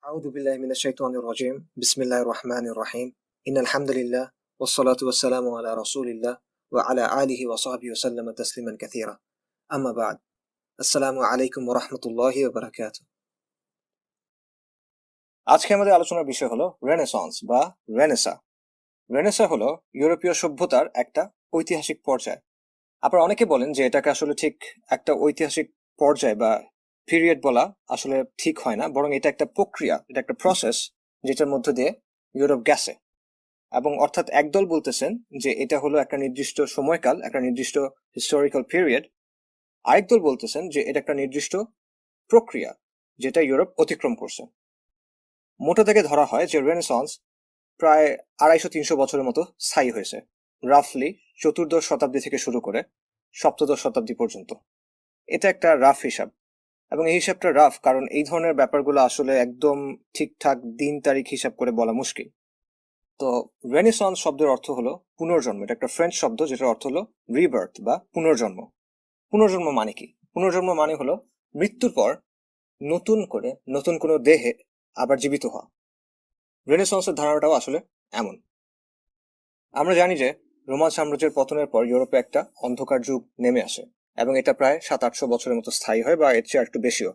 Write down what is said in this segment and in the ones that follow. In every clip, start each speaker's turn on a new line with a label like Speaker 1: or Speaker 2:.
Speaker 1: أعوذ بالله من الشيطان الرجيم بسم الله الرحمن الرحيم إن الحمد لله والصلاة والسلام على رسول الله وعلى آله وصحبه وسلم تسليما كثيرا أما بعد السلام عليكم ورحمة الله وبركاته আজকে আমাদের আলোচনার বিষয় হলো রেনেসান্স বা রেনেসা। রেনেসা হলো ইউরোপীয় সভ্যতার একটা ঐতিহাসিক পর্যায়। আপনারা অনেকে বলেন যে এটাকে আসলে ঠিক একটা ঐতিহাসিক পর্যায় বা পিরিয়ড বলা আসলে ঠিক হয় না, বরং এটা একটা প্রক্রিয়া, এটা একটা প্রসেস যেটার মধ্য দিয়ে ইউরোপ গেছে। এবং অর্থাৎ একদল বলতেছেন যে এটা হলো একটা নির্দিষ্ট সময়কাল, একটা নির্দিষ্ট হিস্টোরিক্যাল পিরিয়ড। আরেক দল বলতেছেন যে এটা একটা নির্দিষ্ট প্রক্রিয়া যেটা ইউরোপ অতিক্রম করছে। মোটা থেকে ধরা হয় যে রেনেসান্স প্রায় 250-300 বছরের মতো স্থায়ী হয়েছে, রাফলি চতুর্দশ শতাব্দী থেকে শুরু করে সপ্তদশ শতাব্দী পর্যন্ত। এটা একটা রাফ হিসাব, এবং এই হিসাবটা রাফ কারণ এই ধরনের ব্যাপারগুলো আসলে একদম ঠিকঠাক দিন তারিখ হিসাব করে বলা মুশকিল। তো রেনেসান্স শব্দের অর্থ হলো পুনর্জন্ম। এটা একটা ফ্রেঞ্চ শব্দ যেটার অর্থ হলো রিবার্থ বা পুনর্জন্ম। পুনর্জন্ম মানে কি? পুনর্জন্ম মানে হলো মৃত্যুর পর নতুন করে নতুন কোনো দেহে আবার জীবিত হওয়া। রেনেসান্সের ধারণাটাও আসলে এমন। আমরা জানি যে রোমান সাম্রাজ্যের পতনের পর ইউরোপে একটা অন্ধকার যুগ নেমে আসে, এবং এটা প্রায় 700-800 বছরের মতো স্থায়ী হয়, বা এর চেয়ে একটু বেশিও।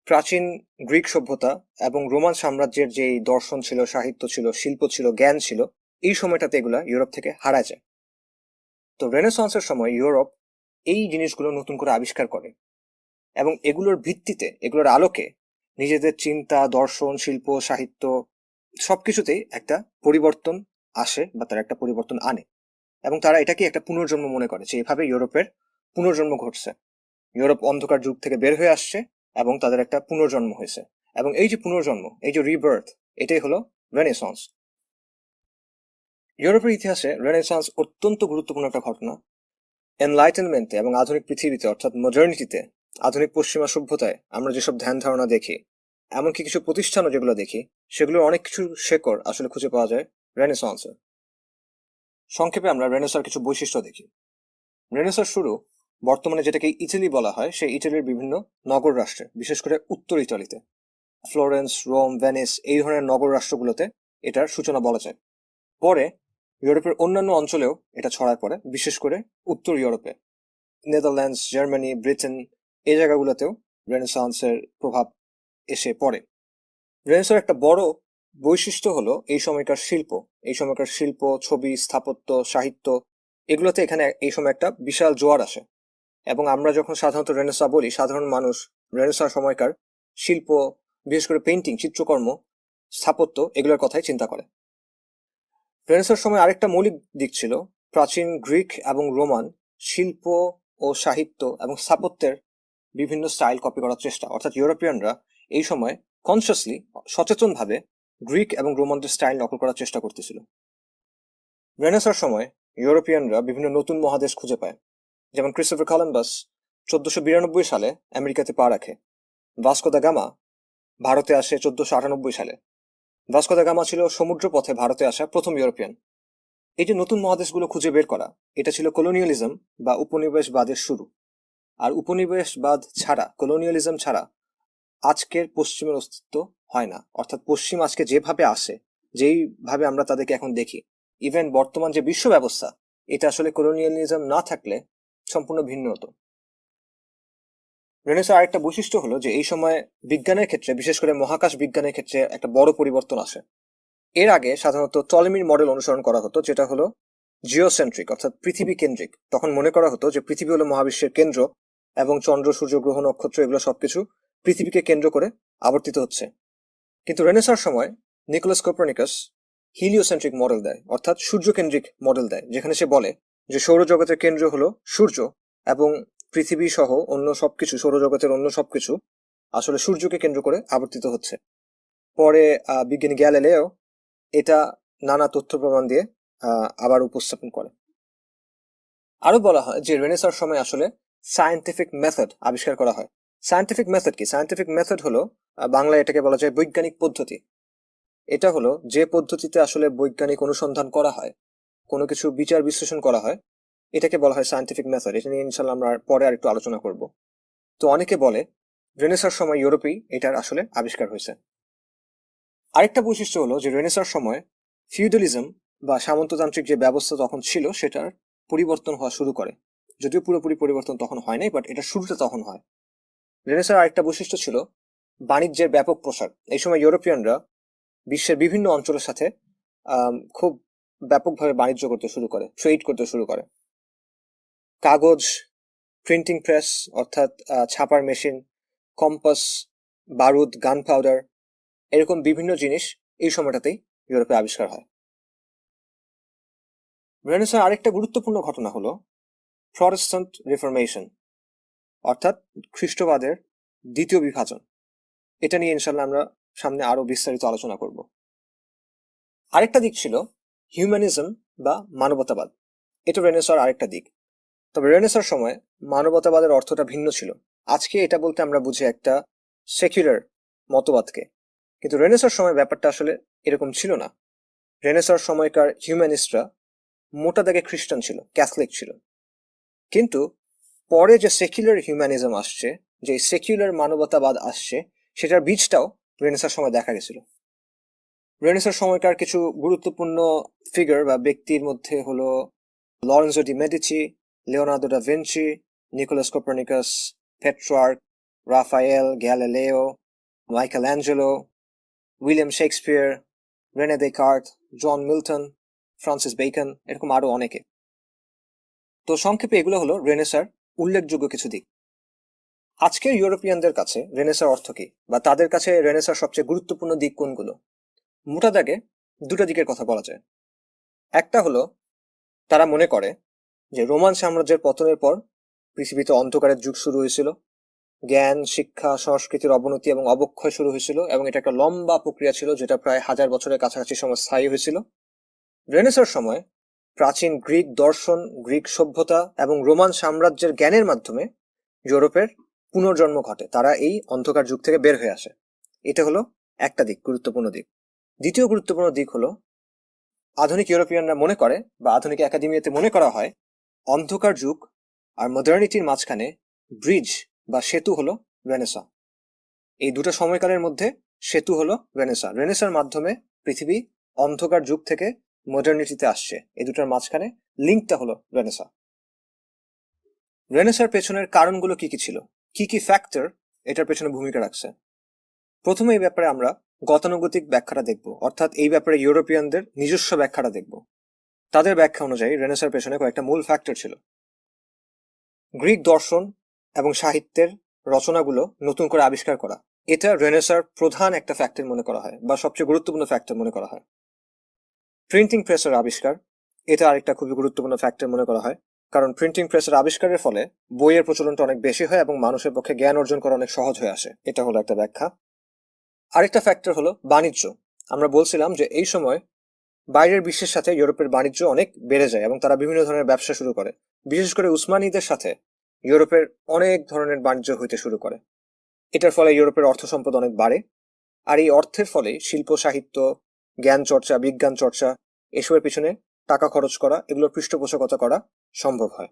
Speaker 1: প্রাচীন গ্রিক সভ্যতা এবং রোমান সাম্রাজ্যের যে দর্শন ছিল, সাহিত্য ছিল, শিল্প ছিল, জ্ঞান ছিল, এই সময়টাতে এগুলা ইউরোপ থেকে হারায় যায়। তো রেনেসান্সের সময় ইউরোপ এই জিনিসগুলো নতুন করে আবিষ্কার করে, এবং এগুলোর ভিত্তিতে, এগুলোর আলোকে নিজেদের চিন্তা, দর্শন, শিল্প, সাহিত্য সবকিছুতেই একটা পরিবর্তন আসে, বা তারা একটা পরিবর্তন আনে। এবং তারা এটাকে একটা পুনর্জন্ম মনে করে যে এভাবে ইউরোপের পুনর্জন্ম ঘটছে। ইউরোপ অন্ধকার যুগ থেকে বের হয়ে আসছে এবং তাদের একটা পুনর্জন্ম হয়েছে। এবং এই যে পুনর্জন্ম, এই যে রিবার্থ, এটাই হলো রেনেসান্স। ইউরোপের ইতিহাসে রেনেসান্স অত্যন্ত গুরুত্বপূর্ণ একটা ঘটনা। এনলাইটেনমেন্টে এবং আধুনিক পৃথিবীতে, অর্থাৎ মডার্নিটিতে, আধুনিক পশ্চিমা সভ্যতায় আমরা যেসব ধ্যান ধারণা দেখি, এমনকি কিছু প্রতিষ্ঠানও যেগুলো দেখি, সেগুলোর অনেক কিছু শেকড় আসলে খুঁজে পাওয়া যায় রেনেসান্সে। সংক্ষেপে আমরা রেনেসার কিছু বৈশিষ্ট্য দেখি। রেনেসার শুরু বর্তমানে যেটাকে ইটালি বলা হয়, সেই ইটালির বিভিন্ন নগর রাষ্ট্রে, বিশেষ করে উত্তর ইটালিতে, ফ্লোরেন্স, রোম, ভেনিস, এই ধরনের নগর রাষ্ট্রগুলোতে এটার সূচনা বলা যায়। পরে ইউরোপের অন্যান্য অঞ্চলেও এটা ছড়ায় পড়ে, বিশেষ করে উত্তর ইউরোপে, নেদারল্যান্ডস, জার্মানি, ব্রিটেন, এই জায়গাগুলোতেও রেনেসান্সের প্রভাব এসে পড়ে। রেনেসাঁর একটা বড় বৈশিষ্ট্য হলো এই সময়কার শিল্প। এই সময়কার শিল্প, ছবি, স্থাপত্য, সাহিত্য, এগুলোতে এখানে এই সময় একটা বিশাল জোয়ার আসে। এবং আমরা যখন সাধারণত রেনেসাঁ বলি, সাধারণ মানুষ রেনেসাঁ সময়কার শিল্প, বিশেষ করে পেইন্টিং, চিত্রকর্ম, স্থাপত্য, এগুলোর কথাই চিন্তা করে। রেনেসাঁর সময় আরেকটা মৌলিক দিক ছিল প্রাচীন গ্রিক এবং রোমান শিল্প ও সাহিত্য এবং স্থাপত্যের বিভিন্ন স্টাইল কপি করার চেষ্টা। অর্থাৎ ইউরোপিয়ানরা এই সময় কনসিয়াসলি, সচেতনভাবে গ্রিক এবং রোমানদের স্টাইল নকল করার চেষ্টা করতেছিল। রেনেসাঁর সময় ইউরোপিয়ানরা বিভিন্ন নতুন মহাদেশ খুঁজে পায়। যেমন ক্রিস্টোফার কলম্বাস 1492 সালে আমেরিকাতে পা রাখে। ভাস্কো দা গামা ভারতে আসে 1498 সালে। ভাস্কো দা গামা ছিল সমুদ্র পথে ভারতে আসা প্রথম ইউরোপিয়ান। এই যে নতুন মহাদেশগুলো খুঁজে বের করা, এটা ছিল কলোনিয়ালিজম বা উপনিবেশবাদের শুরু। আর উপনিবেশবাদ ছাড়া, কলোনিয়ালিজম ছাড়া আজকের পশ্চিমের অস্তিত্ব হয় না। অর্থাৎ পশ্চিম আজকে যেভাবে আসে, যেইভাবে আমরা তাদেরকে এখন দেখি, ইভেন বর্তমান যে বিশ্ব ব্যবস্থা, এটা আসলে কলোনিয়ালিজম না থাকলে সম্পূর্ণ ভিন্ন হতো। রেনেসাঁ আরেকটা বৈশিষ্ট্য হলো যে এই সময় বিজ্ঞানের ক্ষেত্রে, বিশেষ করে মহাকাশ বিজ্ঞানের ক্ষেত্রে একটা বড় পরিবর্তন আসে। এর আগে সাধারণত টলেমির মডেল অনুসরণ করা হতো, যেটা হলো জিওসেন্ট্রিক, অর্থাৎ পৃথিবী কেন্দ্রিক। তখন মনে করা হতো যে পৃথিবী হলো মহাবিশ্বের কেন্দ্র, এবং চন্দ্র, সূর্য, গ্রহ, নক্ষত্র, এগুলো সবকিছু পৃথিবীকে কেন্দ্র করে আবর্তিত হচ্ছে। কিন্তু রেনেসাঁর সময় নিকোলাস কোপারনিকাস হিলিওসেন্ট্রিক মডেল দেয়, অর্থাৎ সূর্যকেন্দ্রিক মডেল দেয়, যেখানে সে বলে যে সৌরজগতের কেন্দ্র হলো সূর্য, এবং পৃথিবী সহ অন্য সবকিছু, সৌরজগতের অন্য সবকিছু আসলে সূর্যকে কেন্দ্র করে আবর্তিত হচ্ছে। পরে বিজ্ঞানী গ্যালিলিও এটা নানা তথ্য প্রমাণ দিয়ে আবার উপস্থাপন করে। আরো বলা হয় যে রেনেসাঁর সময় আসলে সায়েন্টিফিক মেথড আবিষ্কার করা হয়। সায়েন্টিফিক মেথড কি? সায়েন্টিফিক মেথড হলো, বাংলায় এটাকে বলা যায় বৈজ্ঞানিক পদ্ধতি। এটা হলো যে পদ্ধতিতে আসলে বৈজ্ঞানিক অনুসন্ধান করা হয়, কোনো কিছু বিচার বিশ্লেষণ করা হয়, এটাকে বলা হয় সায়েন্টিফিক মেথড। এটা নিয়ে ইনশাল্লাহ আমরা পরে আর একটু আলোচনা করব। তো অনেকে বলে রেনেসাঁর সময় ইউরোপেই এটার আসলে আবিষ্কার হয়েছে। আরেকটা বৈশিষ্ট্য হলো যে রেনেসার সময় ফিউডালিজম বা সামন্ততান্ত্রিক যে ব্যবস্থা তখন ছিল সেটার পরিবর্তন হওয়া শুরু করে। যদিও পুরোপুরি পরিবর্তন তখন হয় নাই, বাট এটা শুরুটা তখন হয়। রেনেসার আরেকটা বৈশিষ্ট্য ছিল বাণিজ্যের ব্যাপক প্রসার। এই সময় ইউরোপিয়ানরা বিশ্বের বিভিন্ন অঞ্চলের সাথে খুব ব্যাপকভাবে বাণিজ্য করতে শুরু করে, ট্রেড করতে শুরু করে। কাগজ, প্রিন্টিং প্রেস অর্থাৎ ছাপার মেশিন, কম্পাস, বারুদ, গান পাউডার, এরকম বিভিন্ন জিনিস এই সময়টাতেই ইউরোপে আবিষ্কার হয়। রেনেসার আরেকটা গুরুত্বপূর্ণ ঘটনা হলো প্রটেস্ট্যান্ট রিফরমেশন, অর্থাৎ খ্রিস্টবাদের দ্বিতীয় বিভাজন। এটা নিয়ে ইনশাল্লাহ আমরা সামনে আরো বিস্তারিত আলোচনা করব। আরেকটা দিক ছিল হিউম্যানিজম বা মানবতাবাদ। এটা রেনেসার আরেকটা দিক। তবে রেনেসার সময় মানবতাবাদের অর্থটা ভিন্ন ছিল। আজকে এটা বলতে আমরা বুঝি একটা সেকুলার মতবাদকে, কিন্তু রেনেসার সময় ব্যাপারটা আসলে এরকম ছিল না। রেনেসার সময়কার হিউম্যানিস্টরা মোটা দাগে খ্রিস্টান ছিল, ক্যাথলিক ছিল। কিন্তু পরে যে সেকুলার হিউম্যানিজম আসছে, যে সেকুলার মানবতাবাদ আসছে, সেটার বীজটাও রেনেসার সময় দেখা গেছিল। রেনেসার সময়কার কিছু গুরুত্বপূর্ণ ফিগার বা ব্যক্তির মধ্যে হলো Lorenzo de Medici, Leonardo da Vinci, Nicolaus Copernicus, Petrarch, Raphael, Galileo, Michelangelo, William Shakespeare, Rene Descartes, John Milton, Francis Bacon, এরকম আরো অনেকে। তো সংক্ষেপে এগুলো হলো রেনেসার উল্লেখযোগ্য কিছু দিক। আজকের ইউরোপিয়ানদের কাছে রেনেসার অর্থ কি, বা তাদের কাছে রেনেসার সবচেয়ে গুরুত্বপূর্ণ দিক কোনগুলো? মোটা দাগে দুটো দিকের কথা বলা যায়। একটা হলো তারা মনে করে যে রোমান সাম্রাজ্যের পতনের পর পৃথিবীতে অন্ধকারের যুগ শুরু হয়েছিল, জ্ঞান, শিক্ষা, সংস্কৃতির অবনতি এবং অবক্ষয় শুরু হয়েছিল, এবং এটা একটা লম্বা প্রক্রিয়া ছিল যেটা প্রায় 1000 বছরের কাছাকাছি সময় স্থায়ী হয়েছিল। রেনেসার সময় প্রাচীন গ্রিক দর্শন, গ্রিক সভ্যতা এবং রোমান সাম্রাজ্যের জ্ঞানের মাধ্যমে ইউরোপের পুনর্জন্ম ঘটে। তারা এই অন্ধকার যুগ থেকে বের হয়ে আসে। এটা হলো একটা দিক, গুরুত্বপূর্ণ দিক। দ্বিতীয় গুরুত্বপূর্ণ দিক হলো আধুনিক ইউরোপিয়ানরা মনে করে, বা আধুনিক একাডেমিয়াতে মনে করা হয়, অন্ধকার যুগ আর মডার্নিটির মাঝখানে ব্রিজ বা সেতু হলো রেনেসা। এই দুটো সময়কালের মধ্যে সেতু হলো রেনেসা। রেনেসার মাধ্যমে পৃথিবী অন্ধকার যুগ থেকে মডার্নিটিতে আসছে। এই দুটোর মাঝখানে লিঙ্কটা হলো রেনেসা। রেনেসার পেছনের কারণগুলো কি কি ছিল, কি কি ফ্যাক্টর এটার পেছনে ভূমিকা রাখছে? প্রথমে এই ব্যাপারে আমরা গতানুগতিক ব্যাখ্যাটা দেখব, অর্থাৎ এই ব্যাপারে ইউরোপিয়ানদের নিজস্ব ব্যাখ্যাটা দেখব। তাদের ব্যাখ্যা অনুযায়ী রেনেসার পেছনে কয়েকটা মূল ফ্যাক্টর ছিল। গ্রিক দর্শন এবং সাহিত্যের রচনাগুলো নতুন করে আবিষ্কার করা, এটা রেনেসার প্রধান একটা ফ্যাক্টর মনে করা হয়, বা সবচেয়ে গুরুত্বপূর্ণ ফ্যাক্টর মনে করা হয়। প্রিন্টিং প্রেসের আবিষ্কার, এটা আরেকটা খুবই গুরুত্বপূর্ণ ফ্যাক্টর মনে করা হয়, কারণ প্রিন্টিং প্রেসের আবিষ্কারের ফলে বইয়ের প্রচলনটা অনেক বেশি হয় এবং মানুষের পক্ষে জ্ঞান অর্জন করা অনেক সহজ হয়ে আসে। এটা হলো একটা ব্যাখ্যা। আরেকটা ফ্যাক্টর হলো বাণিজ্য। আমরা বলছিলাম যে এই সময় বাইরের বিশ্বের সাথে ইউরোপের বাণিজ্য অনেক বেড়ে যায় এবং তারা বিভিন্ন ধরনের ব্যবসা শুরু করে। বিশেষ করে উসমানীদের সাথে ইউরোপের অনেক ধরনের বাণিজ্য হইতে শুরু করে। এটার ফলে ইউরোপের অর্থ সম্পদ অনেক বাড়ে, আর এই অর্থের ফলে শিল্প, সাহিত্য, জ্ঞান চর্চা, বিজ্ঞান চর্চা, এসবের পিছনে টাকা খরচ করা, এগুলোর পৃষ্ঠপোষকতা করা সম্ভব হয়।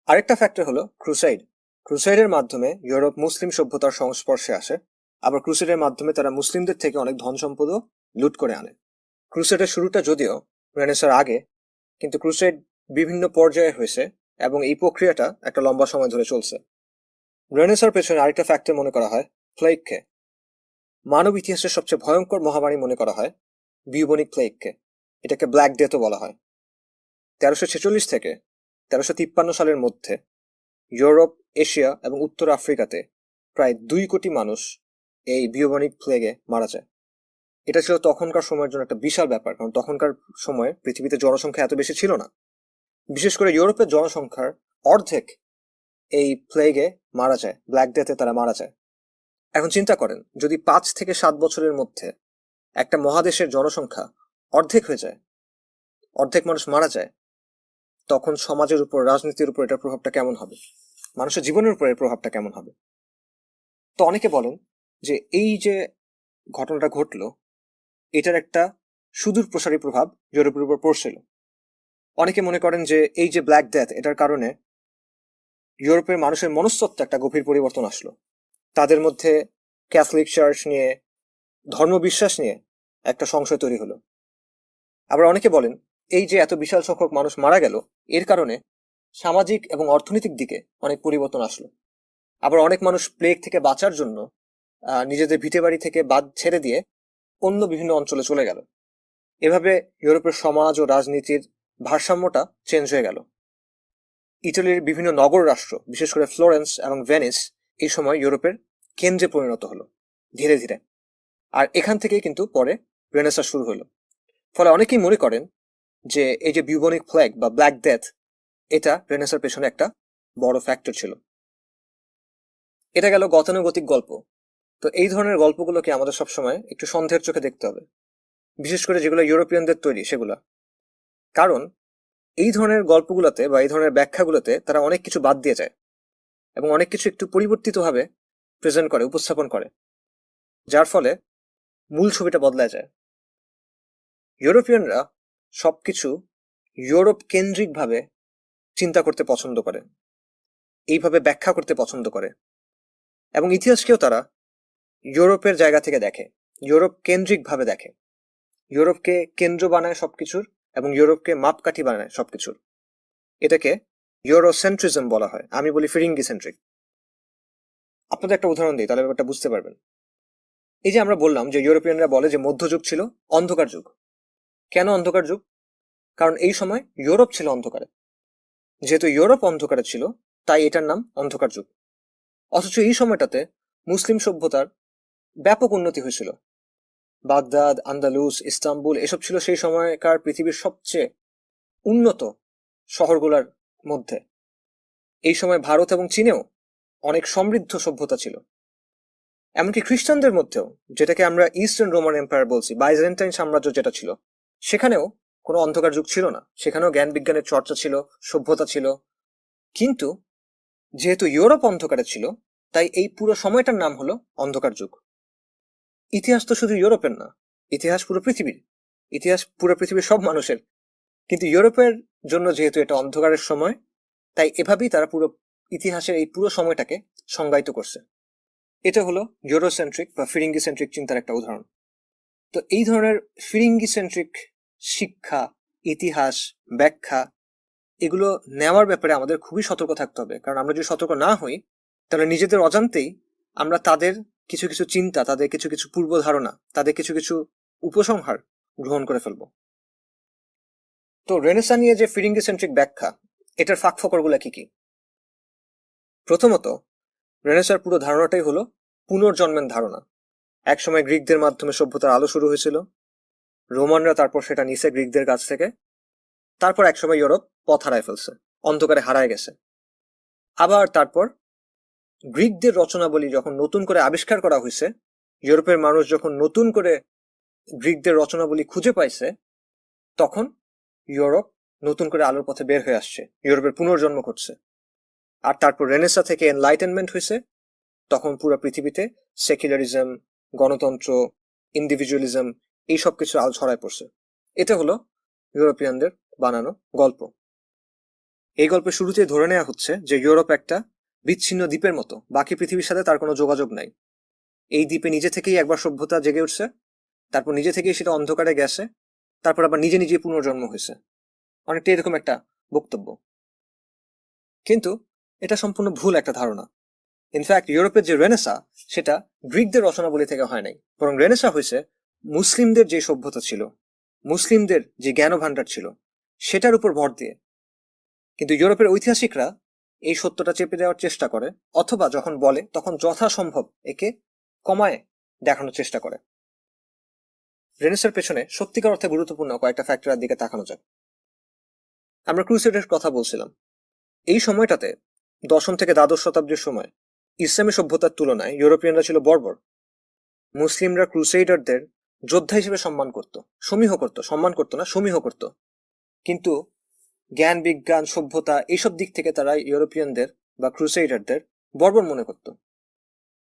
Speaker 1: আরেকটা ফ্যাক্টর হলো ক্রুসাইড। ক্রুসাইডের মাধ্যমে ইউরোপ মুসলিম সভ্যতার সংস্পর্শে আসে, আবার ক্রুসাইডের মাধ্যমে তারা মুসলিমদের থেকে অনেক ধন সম্পদও লুট করে আনে। ক্রুসেডের শুরুটা যদিও রেনেসার আগে, কিন্তু ক্রুসেড বিভিন্ন পর্যায়ে হয়েছে এবং এই প্রক্রিয়াটা একটা লম্বা সময় ধরে চলছে। রেনেসার পেছনে আরেকটা ফ্যাক্টর মনে করা হয় প্লেগকে। মানব ইতিহাসের সবচেয়ে ভয়ঙ্কর মহামারী মনে করা হয় বিউবনিক প্লেগকে। এটাকে ব্ল্যাক ডেথও বলা হয়। 1346 থেকে 1353 সালের মধ্যে ইউরোপ, এশিয়া এবং উত্তর আফ্রিকাতে প্রায় 2 কোটি মানুষ এই বিউবনিক প্লেগে মারা যায়। এটা ছিল তখনকার সময়ের জন্য একটা বিশাল ব্যাপার, কারণ তখনকার সময়ে পৃথিবীতে জনসংখ্যা এত বেশি ছিল না। বিশেষ করে ইউরোপের জনসংখ্যার অর্ধেক এই প্লেগে মারা যায়, ব্ল্যাক ডেথে তারা মারা যায়। এখন চিন্তা করেন, যদি 5 থেকে 7 বছরের মধ্যে একটা মহাদেশের জনসংখ্যা অর্ধেক হয়ে যায়, অর্ধেক মানুষ মারা যায়, তখন সমাজের উপর, রাজনীতির উপর এটার প্রভাবটা কেমন হবে, মানুষের জীবনের উপর এর প্রভাবটা কেমন হবে? তো অনেকে বলেন যে এই যে ঘটনাটা ঘটলো, এটার একটা সুদূর প্রসারী প্রভাব ইউরোপের উপর পড়ছিল। অনেকে মনে করেন যে এই যে ব্ল্যাক ডেথ, এটার কারণে ইউরোপের মানুষের মনস্তত্ত্বে একটা গভীর পরিবর্তন আসলো। তাদের মধ্যে ক্যাথলিক চার্চ নিয়ে ধর্মবিশ্বাস নিয়ে একটা সংশয় তৈরি হলো। আবার অনেকে বলেন এই যে এত বিশাল সংখ্যক মানুষ মারা গেল, এর কারণে সামাজিক এবং অর্থনৈতিক দিকে অনেক পরিবর্তন আসলো। আবার অনেক মানুষ প্লেগ থেকে বাঁচার জন্য নিজেদের ভিটেবাড়ি থেকে বাদ ছেড়ে দিয়ে অন্য বিভিন্ন অঞ্চলে চলে গেল। এভাবে ইউরোপের সমাজ ও রাজনীতির ভারসাম্যটা চেঞ্জ হয়ে গেল। ইটালির বিভিন্ন নগর রাষ্ট্র, বিশেষ করে ফ্লোরেন্স এবং ভেনিস, এই সময় ইউরোপের কেন্দ্রে পরিণত হলো ধীরে ধীরে। আর এখান থেকেই কিন্তু পরে রেনেসাঁ শুরু হলো। ফলে অনেকেই মনে করেন যে এই যে বিউবনিক প্লেগ বা ব্ল্যাক ডেথ, এটা রেনেসাঁর পেছনে একটা বড় ফ্যাক্টর ছিল। এটা গেল গতানুগতিক গল্প। তো এই ধরনের গল্পগুলোকে আমাদের সবসময় একটু সন্দেহের চোখে দেখতে হবে, বিশেষ করে যেগুলো ইউরোপিয়ানদের তৈরি সেগুলা। কারণ এই ধরনের গল্পগুলোতে বা এই ধরনের ব্যাখ্যাগুলোতে তারা অনেক কিছু বাদ দিয়ে যায় এবং অনেক কিছু একটু পরিবর্তিতভাবে প্রেজেন্ট করে, উপস্থাপন করে, যার ফলে মূল ছবিটা বদলায় যায়। ইউরোপিয়ানরা সবকিছু ইউরোপ কেন্দ্রিকভাবে চিন্তা করতে পছন্দ করে, এইভাবে ব্যাখ্যা করতে পছন্দ করে, এবং ইতিহাসকেও তারা ইউরোপের জায়গা থেকে দেখে, ইউরোপ কেন্দ্রিকভাবে দেখে। ইউরোপকে কেন্দ্র বানায় সবকিছুর এবং ইউরোপকে মাপকাঠি বানায় সবকিছুর। এটাকে ইউরোসেন্ট্রিজম বলা হয়, আমি বলি ফিরিঙ্গি সেন্ট্রিক। আপনাদের একটা উদাহরণ দিই, তাহলে ব্যাপারটা বুঝতে পারবেন। এই যে আমরা বললাম যে ইউরোপিয়ানরা বলে যে মধ্যযুগ ছিল অন্ধকার যুগ। কেন অন্ধকার যুগ? কারণ এই সময় ইউরোপ ছিল অন্ধকারে। যেহেতু ইউরোপ অন্ধকারে ছিল, তাই এটার নাম অন্ধকার যুগ। অথচ এই সময়টাতে মুসলিম সভ্যতার ব্যাপক উন্নতি হয়েছিল। বাগদাদ, আন্দালুস, ইস্তাম্বুল এসব ছিল সেই সময়কার পৃথিবীর সবচেয়ে উন্নত শহরগুলোর মধ্যে। এই সময় ভারত এবং চীনেও অনেক সমৃদ্ধ সভ্যতা ছিল। এমনকি খ্রিস্টানদের মধ্যেও, যেটাকে আমরা ইস্টার্ন রোমান এম্পায়ার বলছি, বাইজেন্টাইন সাম্রাজ্য যেটা ছিল, সেখানেও কোনো অন্ধকার যুগ ছিল না। সেখানেও জ্ঞান বিজ্ঞানের চর্চা ছিল, সভ্যতা ছিল। কিন্তু যেহেতু ইউরোপ অন্ধকারে ছিল, তাই এই পুরো সময়টার নাম হলো অন্ধকার যুগ। ইতিহাস তো শুধু ইউরোপের না, ইতিহাস পুরো পৃথিবীর, ইতিহাস পুরো পৃথিবীর সব মানুষের। কিন্তু ইউরোপের জন্য যেহেতু এটা অন্ধকারের সময়, তাই এভাবেই তারা পুরো ইতিহাসের এই পুরো সময়টাকে সংজ্ঞায়িত করছে। এটা হলো ইউরোসেন্ট্রিক বা ফিরিঙ্গি সেন্ট্রিক চিন্তার একটা উদাহরণ। তো এই ধরনের ফিরিঙ্গি সেন্ট্রিক শিক্ষা, ইতিহাস, ব্যাখ্যা, এগুলো নেওয়ার ব্যাপারে আমাদের খুবই সতর্ক থাকতে হবে। কারণ আমরা যদি সতর্ক না হই, তাহলে নিজেদের অজান্তেই আমরা তাদের কিছু কিছু চিন্তা, তাদের কিছু কিছু পূর্ব ধারণা, তাদের কিছু কিছু উপসংহার গ্রহণ করে ফেলব। তো রেনেসাঁ নিয়ে যে ফিরিঙ্গি সেন্ট্রিক ব্যাখ্যা, এটার ফাঁকফোকরগুলো কি কি? প্রথমত, রেনেসাঁর পুরো ধারণাটাই হলো পুনর্জন্মের ধারণা। একসময় গ্রিকদের মাধ্যমে সভ্যতার আলো শুরু হয়েছিল, রোমানরা তারপর সেটা নিছে গ্রিকদের কাছ থেকে, তারপর একসময় ইউরোপ পথ হারায় ফেলছে, অন্ধকারে হারায় গেছে। আবার তারপর গ্রিকদের রচনাবলী যখন নতুন করে আবিষ্কার করা হয়েছে, ইউরোপের মানুষ যখন নতুন করে গ্রিকদের রচনাবলী খুঁজে পাইছে, তখন ইউরোপ নতুন করে আলোর পথে বের হয়ে আসছে, ইউরোপের পুনর্জন্ম ঘটছে। আর তারপর রেনেসাঁ থেকে এনলাইটেনমেন্ট হয়েছে, তখন পুরো পৃথিবীতে সেকুলারিজম, গণতন্ত্র, ইন্ডিভিজুয়ালিজম, এই সব কিছু আলো ছড়ায় পড়ছে। এটা হলো ইউরোপিয়ানদের বানানো গল্প। এই গল্পের শুরুতে ধরে নেওয়া হচ্ছে যে ইউরোপ একটা বিচ্ছিন্ন দ্বীপের মতো, বাকি পৃথিবীর সাথে তার কোনো যোগাযোগ নাই। এই দ্বীপে নিজে থেকেই একবার সভ্যতা জেগে উঠছে, তারপর নিজে থেকেই সেটা অন্ধকারে গেছে, তারপর আবার নিজে নিজে পুনর্জন্ম হয়েছে। অনেকটা এরকম একটা বক্তব্য। কিন্তু এটা সম্পূর্ণ ভুল একটা ধারণা। ইনফ্যাক্ট ইউরোপের যে রেনেসাঁ, সেটা গ্রিকদের রচনাবলী থেকে হয় নাই, বরং রেনেসাঁ হয়েছে মুসলিমদের যে সভ্যতা ছিল, মুসলিমদের যে জ্ঞান ভাণ্ডার ছিল, সেটার উপর ভর দিয়ে। কিন্তু ইউরোপের ঐতিহাসিকরা এই সত্যটা চেপে দেওয়ার চেষ্টা করে, অথবা যখন বলে তখন যথাসম্ভব একে কমায় দেখানোর চেষ্টা করে। রেনেসাঁর পেছনে সত্যিকার অর্থে গুরুত্বপূর্ণ কয়েকটা ফ্যাক্টরের দিকে তাকানো যাক। আমরা ক্রুসেডের কথা বলছিলাম। এই সময়টাতে 10ম থেকে দ্বাদশ শতাব্দীর সময় ইসলামী সভ্যতার তুলনায় ইউরোপিয়ানরা ছিল বর্বর। মুসলিমরা ক্রুসেডারদের যোদ্ধা হিসেবে সম্মান করত, সমীহ করত, সম্মান করত না, সমীহ করত। কিন্তু জ্ঞান বিজ্ঞান সভ্যতা এইসব দিক থেকে তারা ইউরোপিয়ানদের বা ক্রুসেডারদের বর্বর মনে করত।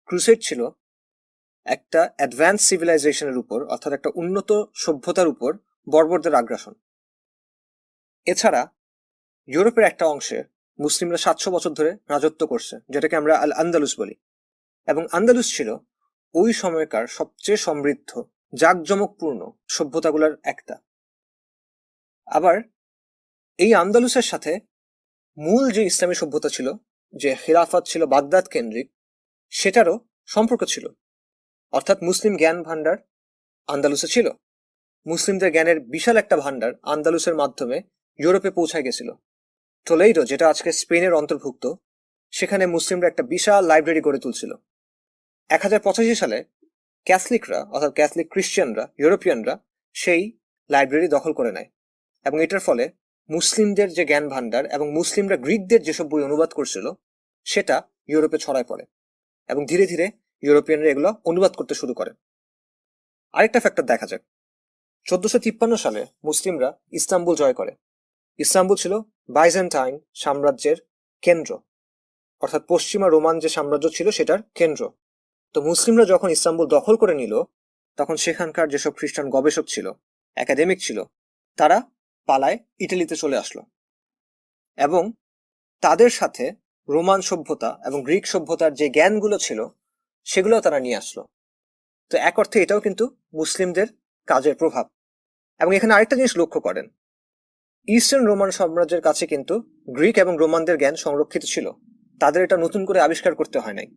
Speaker 1: ক্রুসেড ছিল একটা অ্যাডভান্স সিভিলাইজেশনের উপর, অর্থাৎ একটা উন্নত সভ্যতার উপর বর্বরদের আগ্রাসন। এছাড়া ইউরোপের একটা অংশে মুসলিমরা 700 বছর ধরে রাজত্ব করছে, যেটাকে আমরা আল আন্দালুস বলি। এবং আন্দালুস ছিল ওই সময়কার সবচেয়ে সমৃদ্ধ জাঁকজমকপূর্ণ সভ্যতাগুলোর একটা। আবার এই আন্দালুসের সাথে মূল যে ইসলামী সভ্যতা ছিল, যে খিলাফত ছিল বাগদাদ কেন্দ্রিক, সেটারও সম্পর্ক ছিল। অর্থাৎ মুসলিম জ্ঞান ভান্ডার আন্দালুসে ছিল। মুসলিমদের জ্ঞানের বিশাল একটা ভান্ডার আন্দালুসের মাধ্যমে ইউরোপে পৌঁছায় গেছিল। টোলেইডো, যেটা আজকে স্পেনের অন্তর্ভুক্ত, সেখানে মুসলিমরা একটা বিশাল লাইব্রেরি গড়ে তুলছিল। 1085 সালে ক্যাথলিকরা, অর্থাৎ ক্যাথলিক খ্রিস্টানরা, ইউরোপিয়ানরা সেই লাইব্রেরি দখল করে নেয়, এবং এটার ফলে মুসলিমদের যে জ্ঞান ভান্ডার এবং মুসলিমরা গ্রিকদের যেসব বই অনুবাদ করছিল সেটা ইউরোপে ছড়ায় পড়ে, এবং ধীরে ধীরে ইউরোপিয়ানরা এগুলো অনুবাদ করতে শুরু করে। আরেকটা ফ্যাক্টর দেখা যাক, 1453 সালে মুসলিমরা ইস্তাম্বুল জয় করে। ইস্তাম্বুল ছিল বাইজেন্টাইন সাম্রাজ্যের কেন্দ্র, অর্থাৎ পশ্চিমা রোমান যে সাম্রাজ্য ছিল সেটার কেন্দ্র। তো মুসলিমরা যখন ইস্তাম্বুল দখল করে নিল, তখন সেখানকার যেসব খ্রিস্টান গবেষক ছিল, একাডেমিক ছিল, তারা পালায় ইটালিতে চলে আসলো, এবং তাদের সাথে রোমান সভ্যতা এবং গ্রিক সভ্যতার যে জ্ঞানগুলো ছিল সেগুলো তারা নিয়ে আসলো। তো এক অর্থে এটাও কিন্তু মুসলিমদের কাজের প্রভাব। এবং এখানে আরেকটা জিনিস লক্ষ্য করেন, ইস্টার্ন রোমান সাম্রাজ্যের কাছে কিন্তু গ্রিক এবং রোমানদের জ্ঞান সংরক্ষিত ছিল, তাদের এটা নতুন করে আবিষ্কার করতে হয় নাই।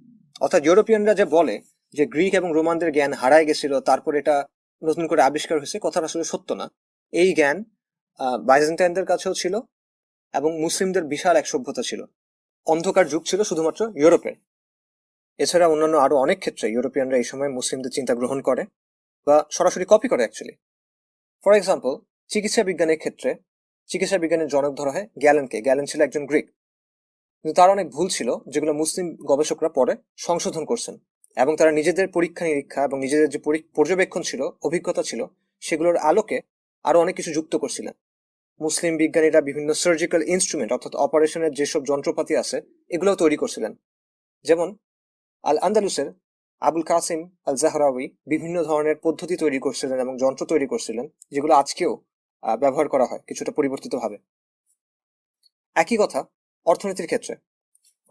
Speaker 1: অর্থাৎ ইউরোপিয়ানরা যে বলে যে গ্রিক এবং রোমানদের জ্ঞান হারায় গেছিল, তারপর এটা নতুন করে আবিষ্কার হয়েছে, কথাটা আসলে সত্য না। এই জ্ঞান বাইজেন্টাইনদের কাছেও ছিল, এবং মুসলিমদের বিশাল এক সভ্যতা ছিল। অন্ধকার যুগ ছিল শুধুমাত্র ইউরোপের। এছাড়া অন্যান্য আরো অনেক ক্ষেত্রে ইউরোপিয়ানরা এই সময় মুসলিমদের চিন্তা গ্রহণ করে বা সরাসরি কপি করে অ্যাকচুয়ালি। ফর এক্সাম্পল, চিকিৎসা বিজ্ঞানের ক্ষেত্রে চিকিৎসা বিজ্ঞানের জনক ধরা হয় গ্যালেনকে। গ্যালেন ছিল একজন গ্রিক, কিন্তু তার অনেক ভুল ছিল যেগুলো মুসলিম গবেষকরা পরে সংশোধন করছেন, এবং তারা নিজেদের পরীক্ষা নিরীক্ষা এবং নিজেদের যে পর্যবেক্ষণ ছিল, অভিজ্ঞতা ছিল, সেগুলোর আলোকে আরো অনেক কিছু যুক্ত করছিলেন। মুসলিম বিজ্ঞানীরা বিভিন্ন সার্জিক্যাল ইনস্ট্রুমেন্ট, অর্থাৎ অপারেশনের যেসব যন্ত্রপাতি আছে, এগুলোও তৈরি করছিলেন। যেমন আল আন্দালুসের আবুল কাসিম আল জাহরাউই বিভিন্ন ধরনের পদ্ধতি তৈরি করছিলেন এবং যন্ত্র তৈরি করছিলেন, যেগুলো আজকেও ব্যবহার করা হয় কিছুটা পরিবর্তিত ভাবে। একই কথা অর্থনীতির ক্ষেত্রে।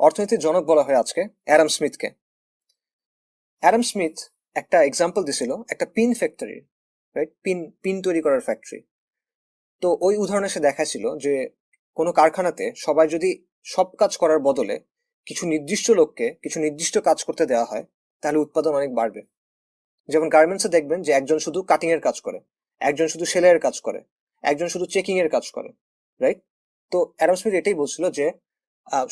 Speaker 1: অর্থনীতির জনক বলা হয় আজকে অ্যাডাম স্মিথকে। অ্যাডাম স্মিথ একটা এক্সাম্পল দিছিল একটা পিন ফ্যাক্টরি, রাইট, পিন তৈরি করার ফ্যাক্টরি। তো ওই উদাহরণে সে দেখাচ্ছিল যে কোনো কারখানাতে সবাই যদি সব কাজ করার বদলে কিছু নির্দিষ্ট লোককে কিছু নির্দিষ্ট কাজ করতে দেওয়া হয়, তাহলে উৎপাদন অনেক বাড়বে। যেমন গার্মেন্টসে দেখবেন যে একজন শুধু কাটিং এর কাজ করে, একজন শুধু সেলাইয়ের কাজ করে, একজন শুধু চেকিং এর কাজ করে, রাইট। তো অ্যাডাম স্মিথ এটাই বলছিল যে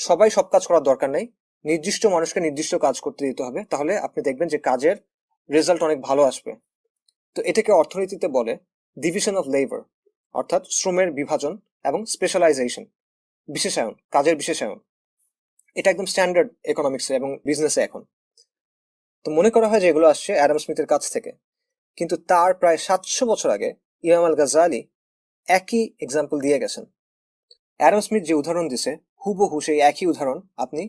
Speaker 1: সবাই সব কাজ করার দরকার নেই, নির্দিষ্ট মানুষকে নির্দিষ্ট কাজ করতে দিতে হবে, তাহলে আপনি দেখবেন যে কাজের রেজাল্ট অনেক ভালো আসবে। তো এটাকে অর্থনীতিতে বলে ডিভিশন অফ লেবার, অর্থাৎ শ্রমের বিভাজন এবং স্পেশালাইজেশন, বিশেষায়ন, কাজের বিশেষায়ন। এটা একদম স্ট্যান্ডার্ড ইকোনমিক্সে এবং বিজনেসে এখন। তো মনে করা হয় যে এগুলো আসছে অ্যাডাম স্মিথের কাছ থেকে, কিন্তু তার প্রায় 700 বছর আগে ইমাম আল গাজ্জালি একই এক্সাম্পল দিয়ে গেছেন। অ্যাডাম স্মিথ যে উদাহরণ দিছে, হুবহু সেই একই উদাহরণ আপনি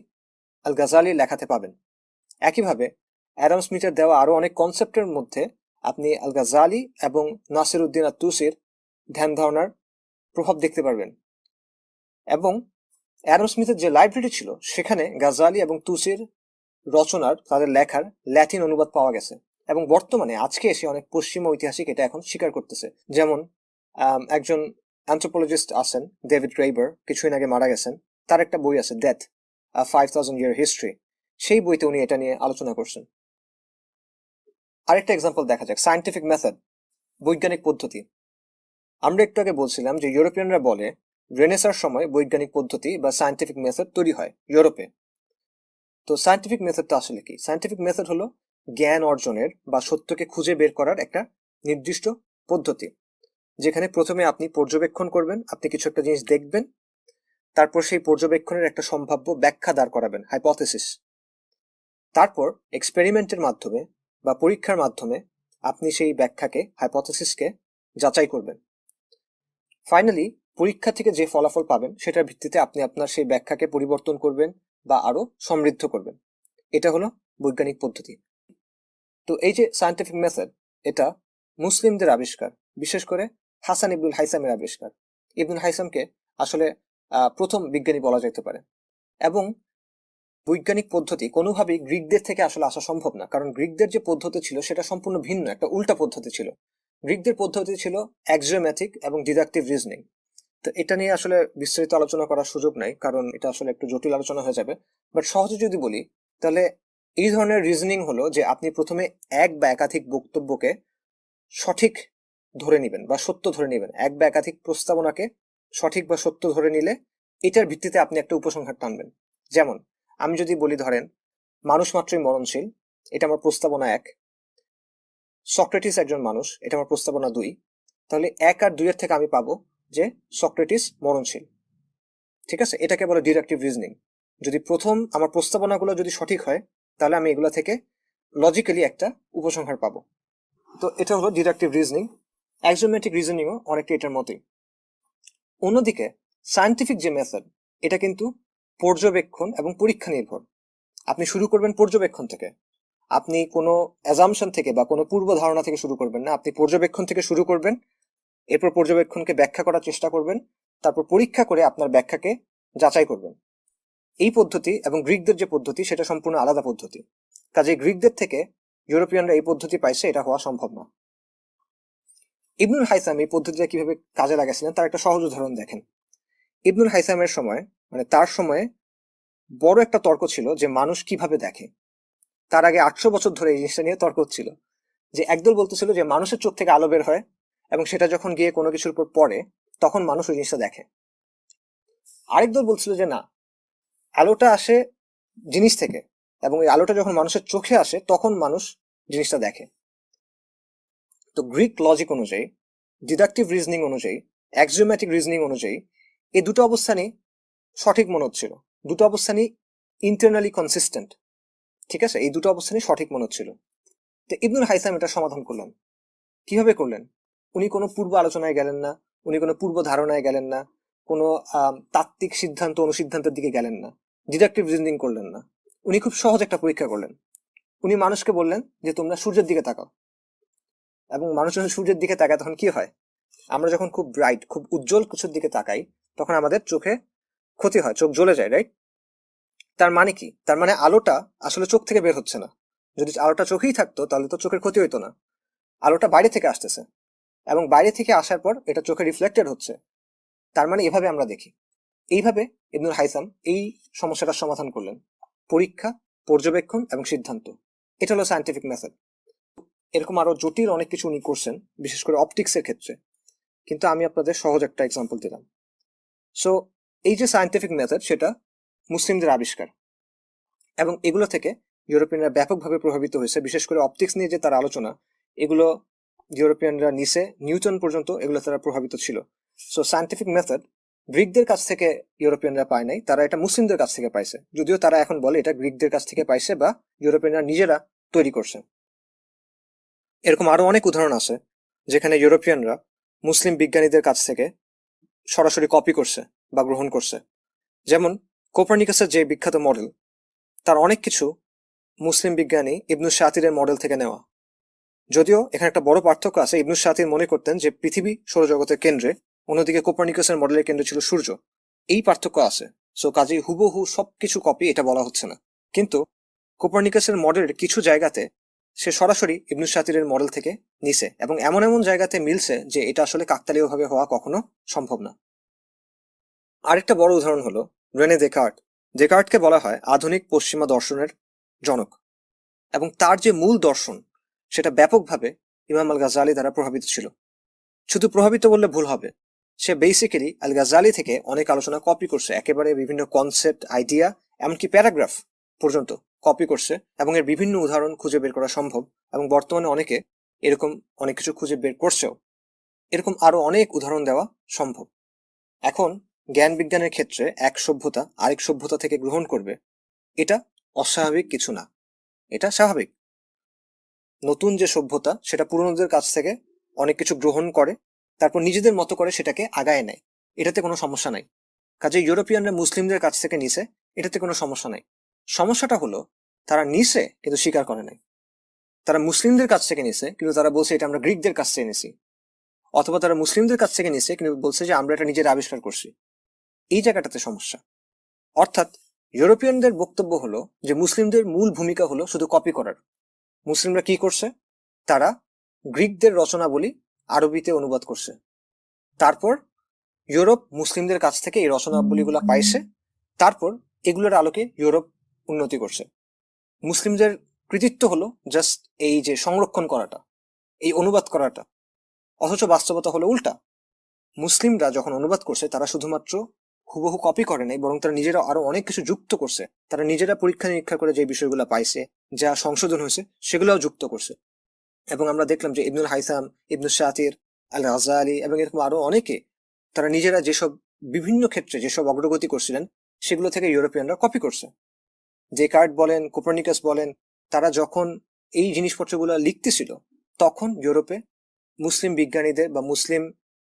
Speaker 1: আল গাজ্জালির লেখাতে পাবেন। একইভাবে অ্যাডাম স্মিথের দেওয়া আরো অনেক কনসেপ্টের মধ্যে আপনি আল গাজ্জালি এবং নাসিরউদ্দিন আত-তুসির ধ্যান ধারণার প্রভাব দেখতে পারবেন। এবং অ্যাডাম স্মিথের যে লাইব্রেরি ছিল, সেখানে গাজ্জালি এবং তুসির রচনার, তাদের লেখার ল্যাটিন অনুবাদ পাওয়া গেছে, এবং বর্তমানে আজকে এসে অনেক পশ্চিমা ঐতিহাসিক এটা এখন স্বীকার করতেছে। যেমন একজন অ্যান্থ্রোপোলজিস্ট আছেন ডেভিড গ্রেইবার, কিছুদিন আগে মারা গেছেন, তার একটা বই আছে ডেথ, 5000 ইয়ার হিস্ট্রি। সেই বইতে উনি এটা নিয়ে আলোচনা করছেন। আরেকটা এক্সাম্পল দেখা যাক, সায়েন্টিফিক মেথড, বৈজ্ঞানিক পদ্ধতি। আমরা একটু আগে বলছিলাম যে ইউরোপিয়ানরা বলে রেনেসার সময় বৈজ্ঞানিক পদ্ধতি বা সায়েন্টিফিক মেথড তৈরি হয় ইউরোপে। তো সায়েন্টিফিক মেথডটা আসলে কি? সায়েন্টিফিক মেথড হলো জ্ঞান অর্জনের বা সত্যকে খুঁজে বের করার একটা নির্দিষ্ট পদ্ধতি, যেখানে প্রথমে আপনি পর্যবেক্ষণ করবেন, আপনি কিছু একটা জিনিস দেখবেন, তারপর সেই পর্যবেক্ষণের একটা সম্ভাব্য ব্যাখ্যা দাঁড় করাবেন, হাইপোথেসিস। তারপর এক্সপেরিমেন্টের মাধ্যমে বা পরীক্ষার মাধ্যমে আপনি সেই ব্যাখ্যাকে, হাইপোথেসিসকে যাচাই করবেন। ফাইনালি পরীক্ষা থেকে যে ফলাফল পাবেন সেটার ভিত্তিতে আপনি আপনার সেই ব্যাখ্যাকে পরিবর্তন করবেন বা আরো সমৃদ্ধ করবেন। এটা হলো বৈজ্ঞানিক পদ্ধতি। তো এই যে সায়েন্টিফিক মেথড, এটা মুসলিমদের আবিষ্কার, বিশেষ করে হাসান ইবনুল হাইসামের আবিষ্কার। ইবনুল হাইসামকে আসলে প্রথম বিজ্ঞানী বলা যেতে পারে, এবং বৈজ্ঞানিক পদ্ধতি কোনোভাবেই গ্রিকদের থেকে আসলে আসা সম্ভব না, কারণ গ্রিকদের যে পদ্ধতি ছিল সেটা সম্পূর্ণ ভিন্ন, একটা উল্টা পদ্ধতি ছিল। গ্রিকদের পদ্ধতি ছিল অ্যাক্সিওম্যাটিক এবং ডিডাকটিভ রিজনিং। তো এটা নিয়ে আসলে বিস্তারিত আলোচনা করার সুযোগ নাই, কারণ এটা আসলে একটু জটিল আলোচনা হয়ে যাবে। বাট সহজে যদি বলি, তাহলে এই ধরনের রিজনিং হলো যে আপনি প্রথমে এক বা একাধিক বক্তব্যকে সঠিক ধরে নেবেন বা সত্য ধরে নেবেন, এক বা একাধিক প্রস্তাবনাকে সঠিক বা সত্য ধরে নিলে এটার ভিত্তিতে আপনি একটা উপসংহার টানবেন। যেমন আমি যদি বলি, ধরেন মানুষ মাত্রই মরণশীল, এটা আমার প্রস্তাবনা এক। সক্রেটিস একজন মানুষ, এটা আমার প্রস্তাবনা দুই। তাহলে এক আর দুইয়ের থেকে আমি পাবো যে সক্রেটিস মরণশীল। ঠিক আছে, এটাকে বলে ডিডাকটিভ রিজনিং। যদি প্রথম আমার প্রস্তাবনাগুলো যদি সঠিক হয়, তাহলে আমি এগুলো থেকে লজিক্যালি একটা উপসংহার পাবো। তো এটা হলো ডিডাকটিভ রিজনিং। অ্যাক্সিওম্যাটিক রিজনিংও অনেকটা এটার মতোই। অন্যদিকে সায়েন্টিফিক যে মেথড, এটা কিন্তু পর্যবেক্ষণ এবং পরীক্ষা নির্ভর। আপনি শুরু করবেন পর্যবেক্ষণ থেকে, আপনি কোনো অ্যাজাম্পশন থেকে বা কোনো পূর্ব ধারণা থেকে শুরু করবেন না, আপনি পর্যবেক্ষণ থেকে শুরু করবেন, এরপর পর্যবেক্ষণকে ব্যাখ্যা করার চেষ্টা করবেন, তারপর পরীক্ষা করে আপনার ব্যাখ্যাকে যাচাই করবেন। এই পদ্ধতি এবং গ্রিকদের যে পদ্ধতি সেটা সম্পূর্ণ আলাদা পদ্ধতি। কাজে গ্রিকদের থেকে ইউরোপিয়ানরা এই পদ্ধতি পাইছে, এটা হওয়া সম্ভব না। ইবনুল হাইসাম এই পদ্ধতিটা কিভাবে কাজে লাগাইছিলেন তার একটা সহজ উদাহরণ দেখেন। ইবনুল হাইসামের সময়, মানে তার সময়ে বড় একটা তর্ক ছিল যে মানুষ কিভাবে দেখে। তার আগে 800 বছর ধরে এই জিনিসটা নিয়ে তর্ক হচ্ছিল, যে একদল বলতেছিল যে মানুষের চোখ থেকে আলো বের হয় এবং সেটা যখন গিয়ে কোনো কিছুর উপর পড়ে তখন মানুষ ওই জিনিসটা দেখে। আরেক দল বলছিল যে না, আলোটা আসে জিনিস থেকে এবং এই আলোটা যখন মানুষের চোখে আসে তখন মানুষ জিনিসটা দেখে। তো গ্রিক লজিক অনুযায়ী, ডিডাকটিভ রিজনিং অনুযায়ী, অ্যাক্সিওম্যাটিক রিজনিং অনুযায়ী এই দুটো অবস্থানই সঠিক মনে হচ্ছিল, দুটো অবস্থানই ইন্টারনালি কনসিস্টেন্ট। ঠিক আছে, এই দুটো অবস্থানই সঠিক মনে হচ্ছিল। তো ইবনুল হাইসাম এটা সমাধান করলেন। কিভাবে করলেন? উনি কোনো পূর্ব আলোচনায় গেলেন না, উনি কোনো পূর্ব ধারণায় গেলেন না, কোনো তাত্ত্বিক সিদ্ধান্ত অনুসিদ্ধান্তের দিকে গেলেন না, ডিডাকটিভ রিজনিং করলেন না। উনি খুব সহজ একটা পরীক্ষা করলেন। উনি মানুষকে বললেন যে তোমরা সূর্যের দিকে তাকাও, এবং মানুষ যখন সূর্যের দিকে তাকায় তখন কি হয়? আমরা যখন খুব ব্রাইট, খুব উজ্জ্বল কিছুর দিকে তাকাই তখন আমাদের চোখে ক্ষতি হয়, চোখ জ্বলে যায়, রাইট? তার মানে কি? তার মানে আলোটা আসলে চোখ থেকে বের হচ্ছে না। যদি আলোটা চোখেই থাকতো তাহলে তো চোখের ক্ষতি হইতো না। আলোটা বাইরে থেকে আসতেছে এবং বাইরে থেকে আসার পর এটা চোখে রিফ্লেক্টেড হচ্ছে, তার মানে এভাবে আমরা দেখি। এইভাবে ইবনুল হাইসাম এই সমস্যাটার সমাধান করলেন। পরীক্ষা, পর্যবেক্ষণ এবং সিদ্ধান্ত, এটা হলো সায়েন্টিফিক মেথড। এরকম আরো জটিল অনেক কিছু উনি করছেন, বিশেষ করে অপটিক্সের ক্ষেত্রে, কিন্তু আমি আপনাদের সহজ একটা এক্সাম্পল দিলাম। সো এই যে সায়েন্টিফিক মেথড, সেটা মুসলিমদের আবিষ্কার এবং এগুলো থেকে ইউরোপিয়ানরা ব্যাপকভাবে প্রভাবিত হয়েছে। বিশেষ করে অপটিক্স নিয়ে যে তার আলোচনা, এগুলো ইউরোপিয়ানরা নিচে নিউটন পর্যন্ত এগুলো তারা প্রভাবিত ছিল। সো সায়েন্টিফিক মেথড গ্রিকদের কাছ থেকে ইউরোপিয়ানরা পায় নাই, তারা এটা মুসলিমদের কাছ থেকে পাইছে, যদিও তারা এখন বলে এটা গ্রিকদের কাছ থেকে পাইছে বা ইউরোপিয়ানরা নিজেরা তৈরি করছে। এরকম আরো অনেক উদাহরণ আছে যেখানে ইউরোপিয়ানরা মুসলিম বিজ্ঞানীদের কাছ থেকে সরাসরি কপি করছে বা গ্রহণ করছে। যেমন কোপারনিকাসের যে বিখ্যাত মডেল, তার অনেক কিছু মুসলিম বিজ্ঞানী ইবনু শাতিরের মডেল থেকে নেওয়া। যদিও এখানে একটা বড় পার্থক্য আছে, ইবনু শাতির মনে করতেন যে পৃথিবী সৌরজগতের কেন্দ্রে, অন্যদিকে কোপারনিকাসের মডেলের কেন্দ্র ছিল সূর্য। এই পার্থক্য আছে। সো কাজেই হুবহু সবকিছু কপি এটা বলা হচ্ছে না, কিন্তু কোপারনিকাসের মডেলের কিছু জায়গাতে সে সরাসরি ইবনু শাতিরের মডেল থেকে নিছে এবং এমন এমন জায়গাতে মিলছে যে এটা আসলে কাকতালীয়ভাবে হওয়া কখনো সম্ভব না। আরেকটা বড় উদাহরণ হলো রেনে দেকার্ট। দেকার্টকে বলা হয় আধুনিক পশ্চিমা দর্শনের জনক, এবং তার যে মূল দর্শন সেটা ব্যাপকভাবে ইমাম আল গাজালি দ্বারা প্রভাবিত ছিল। শুধু প্রভাবিত বললে ভুল হবে, সে বেসিক্যালি আল গাজালি থেকে অনেক আলোচনা কপি করছে, একেবারে বিভিন্ন কনসেপ্ট, আইডিয়া, এমনকি প্যারাগ্রাফ পর্যন্ত কপি করছে, এবং এর বিভিন্ন উদাহরণ খুঁজে বের করা সম্ভব, এবং বর্তমানে অনেকে এরকম অনেক কিছু খুঁজে বের করছেও। এরকম আরো অনেক উদাহরণ দেওয়া সম্ভব। এখন জ্ঞান বিজ্ঞানের ক্ষেত্রে এক সভ্যতা আরেক সভ্যতা থেকে গ্রহণ করবে, এটা অস্বাভাবিক কিছু না, এটা স্বাভাবিক। নতুন যে সভ্যতা সেটা পুরনোদের কাছ থেকে অনেক কিছু গ্রহণ করে, তারপর নিজেদের মতো করে সেটাকে আগায় নেয়, এটাতে কোনো সমস্যা নাই। কাজে ইউরোপিয়ানরা মুসলিমদের কাছ থেকে নিছে, এটাতে কোনো সমস্যা নাই। সমস্যাটা হলো তারা নিছে কিন্তু স্বীকার করে নাই। তারা মুসলিমদের কাছ থেকে নিছে কিন্তু তারা বলছে এটা আমরা গ্রিকদের কাছ থেকে নিছি, অথবা তারা মুসলিমদের কাছ থেকে নিছে কিন্তু বলছে যে আমরা এটা নিজের আবিষ্কার করছি। এই জায়গাটাতে সমস্যা। অর্থাৎ ইউরোপিয়ানদের বক্তব্য হলো যে মুসলিমদের মূল ভূমিকা হলো শুধু কপি করার। মুসলিমরা কি করছে, তারা গ্রিকদের রচনাবলী আরবিতে অনুবাদ করছে, তারপর ইউরোপ মুসলিমদের কাছ থেকে এই রচনাবলীগুলো পাইছে, তারপর এগুলোর আলোকে ইউরোপ উন্নতি করছে। মুসলিমদের কৃতিত্ব হলো জাস্ট এই যে সংরক্ষণ করাটা, এই অনুবাদ করাটা, অথচ বাস্তবতা হলো উল্টা। মুসলিমরা যখন অনুবাদ করছে তারা শুধুমাত্র হুবহু কপি করে নাই, বরং তারা নিজেরা আরো অনেক কিছু যুক্ত করছে। তারা নিজেরা পরীক্ষা নিরীক্ষা করে যে বিষয়গুলো পাইছে, যা সংশোধন হয়েছে, সেগুলোও যুক্ত করছে। এবং আমরা দেখলাম যে ইবনুল হাইসাম, ইবনুল শাতির, আল গাজালি এবং এরকম আরো অনেকে তারা নিজেরা যেসব বিভিন্ন ক্ষেত্রে যেসব অগ্রগতি করছিলেন সেগুলো থেকে ইউরোপিয়ানরা কপি করছে। ডেকার্ট বলেন, কোপার্নিকাস বলেন, তারা যখন এই জিনিসপত্রগুলো লিখতেছিল তখন ইউরোপে মুসলিম বিজ্ঞানীদের বা মুসলিম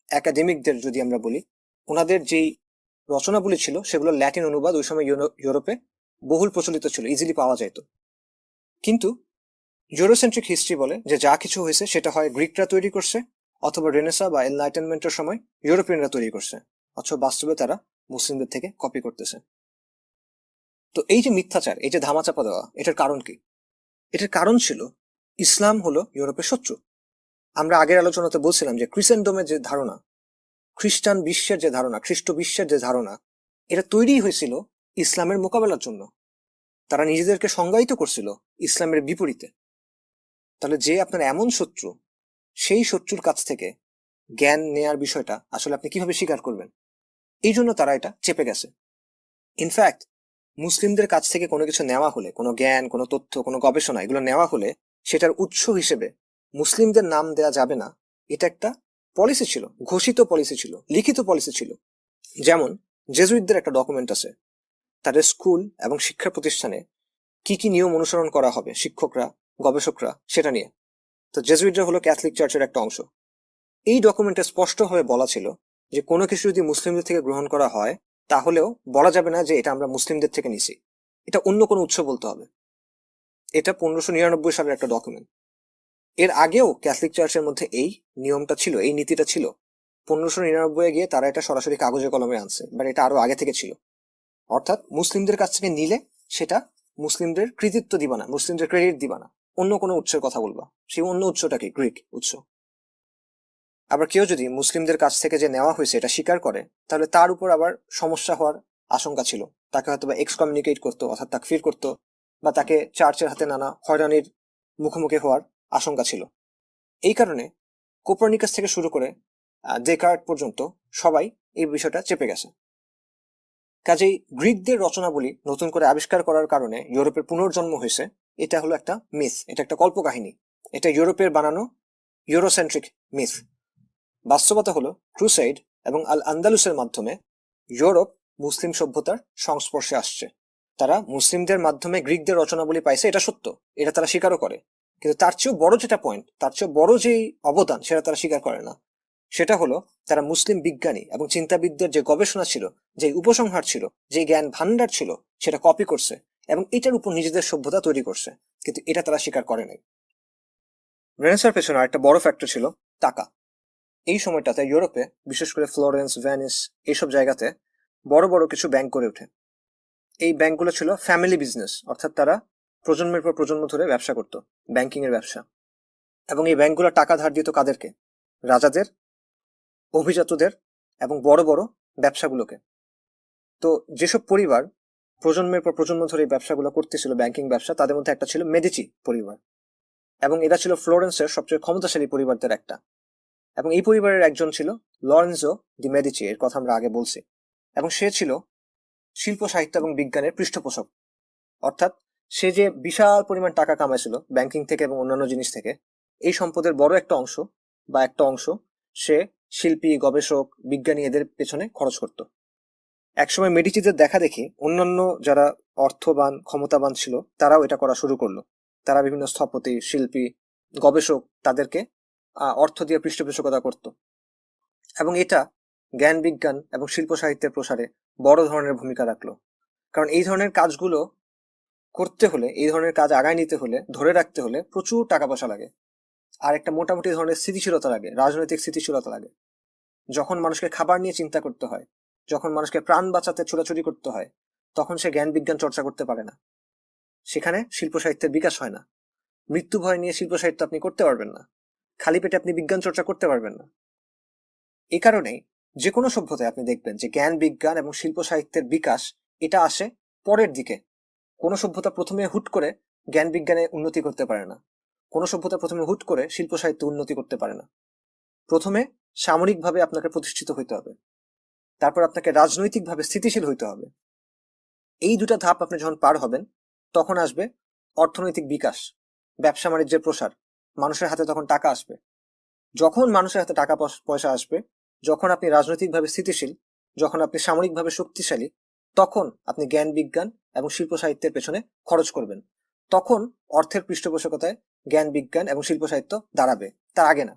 Speaker 1: একাডেমিকদের যদি আমরা বলি, ওনাদের যেই রচনাবলী ছিল সেগুলো ল্যাটিন অনুবাদ ওই সময় ইউরোপে বহুল প্রচলিত ছিল, ইজিলি পাওয়া যেত। কিন্তু ইউরোসেন্ট্রিক হিস্ট্রি বলে যে যা কিছু হয়েছে সেটা হয় গ্রিকরা তৈরি করছে, অথবা রেনেসা বা এনলাইটেনমেন্টের সময় ইউরোপিয়ানরা তৈরি করছে, অথবা বাস্তবে তারা মুসলিমদের থেকে কপি করতেছে। তো এই যে মিথ্যাচার, এই যে ধামাচাপা দেওয়া, এটার কারণ কি? এটার কারণ ছিল ইসলাম হলো ইউরোপের শত্রু। আমরা আগের আলোচনাতে বলছিলাম যে ক্রিসেন্ডমের যে ধারণা, খ্রিস্টান বিশ্বের যে ধারণা, খ্রিস্ট বিশ্বের যে ধারণা, এটা তৈরি হয়েছিল ইসলামের মোকাবেলার জন্য। তারা নিজেদেরকে সংজ্ঞায়িত করছিল ইসলামের বিপরীতে। তাহলে যে আপনার এমন শত্রু, সেই শত্রুর কাছ থেকে জ্ঞান নেয়ার বিষয়টা আসলে আপনি কিভাবে স্বীকার করবেন? এই জন্য তারা এটা চেপে গেছে। ইনফ্যাক্ট মুসলিমদের কাছ থেকে কোনো কিছু নেওয়া হলে, কোনো জ্ঞান, কোনো তথ্য, কোনো গবেষণা এগুলো নেওয়া হলে সেটার উৎস হিসেবে মুসলিমদের নাম দেয়া যাবে না। এটা একটা পলিসি ছিল, ঘোষিত পলিসি ছিল, লিখিত পলিসি ছিল। যেমন জেজুইটদের একটা ডকুমেন্ট আছে, তাদের স্কুল এবং শিক্ষা প্রতিষ্ঠানে কি কি নিয়ম অনুসরণ করা হবে শিক্ষকরা, গবেষকরা, সেটা নিয়ে। তো জেজুইটরা হলো ক্যাথলিক চার্চের একটা অংশ। এই ডকুমেন্টে স্পষ্টভাবে বলা ছিল যে কোনো কিছু যদি মুসলিমদের থেকে গ্রহণ করা হয় তাহলেও বলা যাবে না যে এটা আমরা মুসলিমদের থেকে নিছি, এটা অন্য কোনো উৎস বলতে হবে। এটা 1599 সালের একটা ডকুমেন্ট। এর আগেও ক্যাথলিক চার্চের মধ্যে এই নিয়মটা ছিল, এই নীতিটা ছিল। 1599 গিয়ে তারা এটা সরাসরি কাগজে কলমে আনছে, বাট এটা আরো আগে থেকে ছিল। অর্থাৎ মুসলিমদের কাছ থেকে নিলে সেটা মুসলিমদের কৃতিত্ব দিবা না, মুসলিমদের ক্রেডিট দিবা না, অন্য কোনো উৎসের কথা বলবা। সেই অন্য উৎসটা কি? গ্রিক উৎস। আবার কেউ যদি মুসলিমদের কাছ থেকে যে নেওয়া হয়েছে এটা স্বীকার করে, তাহলে তার উপর আবার সমস্যা হওয়ার আশঙ্কা ছিল। তাকে হয়তো বা এক্সকমিউনিকেট করতো, অর্থাৎ তাকফির করতো, বা তাকে চার্চের হাতে নানা হয়রানির মুখোমুখি হওয়ার আশঙ্কা ছিল। এই কারণে কোপার্নিকাস থেকে শুরু করে ডেকার্ট পর্যন্ত সবাই এই বিষয়টা চেপে গেছে। কাজেই গ্রিকদের রচনাবলী নতুন করে আবিষ্কার করার কারণে ইউরোপের পুনর্জন্ম হয়েছে, এটা হলো একটা মিথ, এটা একটা কল্পকাহিনী। এটা ইউরোপের বানানো ইউরোসেন্ট্রিক মিথ। বাস্তবতা হলো ক্রুসেড এবং আল আন্দালুসের মাধ্যমে ইউরোপ মুসলিম সভ্যতার সংস্পর্শে আসছে। তারা মুসলিমদের মাধ্যমে গ্রিকদের রচনাবলী পাইছে, এটা সত্য, এটা তারা স্বীকারও করে। কিন্তু তার চেয়েও বড় যেটা পয়েন্ট, তার চেয়েও বড় যেই অবদান, সেটা তারা স্বীকার করে না। সেটা হলো তারা মুসলিম বিজ্ঞানী এবং চিন্তাবিদদের যে গবেষণা ছিল, যে উপসংহার ছিল, যে জ্ঞান ভান্ডার ছিল, সেটা কপি করছে এবং এটার উপর নিজেদের সভ্যতা তৈরি করছে। কিন্তু এটা তারা স্বীকার করে নাই। রেনেসার পেছনে আরেকটা বড় ফ্যাক্টর ছিল টাকা। এই সময়টাতে ইউরোপে, বিশেষ করে ফ্লোরেন্স, ভেনিস, এইসব জায়গাতে বড় বড় কিছু ব্যাংক গড়ে ওঠে। এই ব্যাংকগুলো ছিল ফ্যামিলি বিজনেস, অর্থাৎ তারা প্রজন্মের পর প্রজন্ম ধরে ব্যবসা করত, ব্যাংকিং এর ব্যবসা। এবং এই ব্যাংকগুলো টাকা ধার দিত কাদেরকে? রাজাদের, অভিজাতদের এবং বড় বড় ব্যবসাগুলোকে। তো যেসব পরিবার প্রজন্মের পর প্রজন্ম ধরে এই ব্যবসাগুলো করতেছিল, ব্যাংকিং ব্যবসা, তাদের মধ্যে একটা ছিল মেডিচি পরিবার, এবং এরা ছিল ফ্লোরেন্সের সবচেয়ে ক্ষমতাশালী পরিবারদের একটা। এবং এই পরিবারের একজন ছিল লরেন্জো দি মেডিচি, এর কথা আমরা আগে বলছি। এবং সে ছিল শিল্প, সাহিত্য এবং বিজ্ঞানের পৃষ্ঠপোষক। অর্থাৎ সে যে বিশাল পরিমাণ টাকা কামাইছিল ব্যাংকিং থেকে এবং অন্যান্য জিনিস থেকে, এই সম্পদের বড় একটা অংশ বা একটা অংশ সে শিল্পী, গবেষক, বিজ্ঞানী এদের পেছনে খরচ করত। একসময় মেডিচিদের দেখা দেখি অন্যান্য যারা অর্থবান, ক্ষমতাবান ছিল, তারাও এটা করা শুরু করলো। তারা বিভিন্ন স্থপতি, শিল্পী, গবেষক, তাদেরকে অর্থ দিয়ে পৃষ্ঠপোষকতা করত। এবং এটা জ্ঞান, বিজ্ঞান এবং শিল্প সাহিত্যের প্রসারে বড় ধরনের ভূমিকা রাখলো। কারণ এই ধরনের কাজগুলো করতে হলে, এই ধরনের কাজ আগায় নিতে হলে, ধরে রাখতে হলে প্রচুর টাকা পয়সা লাগে, আর একটা মোটামুটি ধরনের স্থিতিশীলতা লাগে, রাজনৈতিক স্থিতিশীলতা লাগে। যখন মানুষকে খাবার নিয়ে চিন্তা করতে হয়, যখন মানুষকে প্রাণ বাঁচাতে ছোটাছুটি করতে হয়, তখন সে জ্ঞান বিজ্ঞান চর্চা করতে পারে না, সেখানে শিল্প সাহিত্যের বিকাশ হয় না। মৃত্যু ভয় নিয়ে শিল্প সাহিত্য আপনি করতে পারবেন না, খালি পেটে আপনি বিজ্ঞান চর্চা করতে পারবেন না। এই কারণেই যে কোনো সভ্যতায় আপনি দেখবেন যে জ্ঞান বিজ্ঞান এবং শিল্প সাহিত্যের বিকাশ এটা আসে পরের দিকে। কোনো সভ্যতা প্রথমে হুট করে জ্ঞান বিজ্ঞানে উন্নতি করতে পারে না, কোনো সভ্যতা প্রথমে হুট করে শিল্প সাহিত্য উন্নতি করতে পারে না। প্রথমে সামরিকভাবে আপনাকে প্রতিষ্ঠিত হইতে হবে, তারপর আপনাকে রাজনৈতিকভাবে স্থিতিশীল হইতে হবে। এই দুটা ধাপ আপনি যখন পার হবেন তখন আসবে অর্থনৈতিক বিকাশ, ব্যবসা বাণিজ্যের প্রসার, মানুষের হাতে তখন টাকা আসবে। যখন মানুষের হাতে টাকা পয়সা আসবে, যখন আপনি রাজনৈতিকভাবে স্থিতিশীল, যখন আপনি সামরিকভাবে শক্তিশালী, তখন আপনি জ্ঞান বিজ্ঞান এবং শিল্প সাহিত্যের পেছনে খরচ করবেন। তখন অর্থের পৃষ্ঠপোষকতায় জ্ঞান বিজ্ঞান এবং শিল্প সাহিত্য দাঁড়াবে, তার আগে না।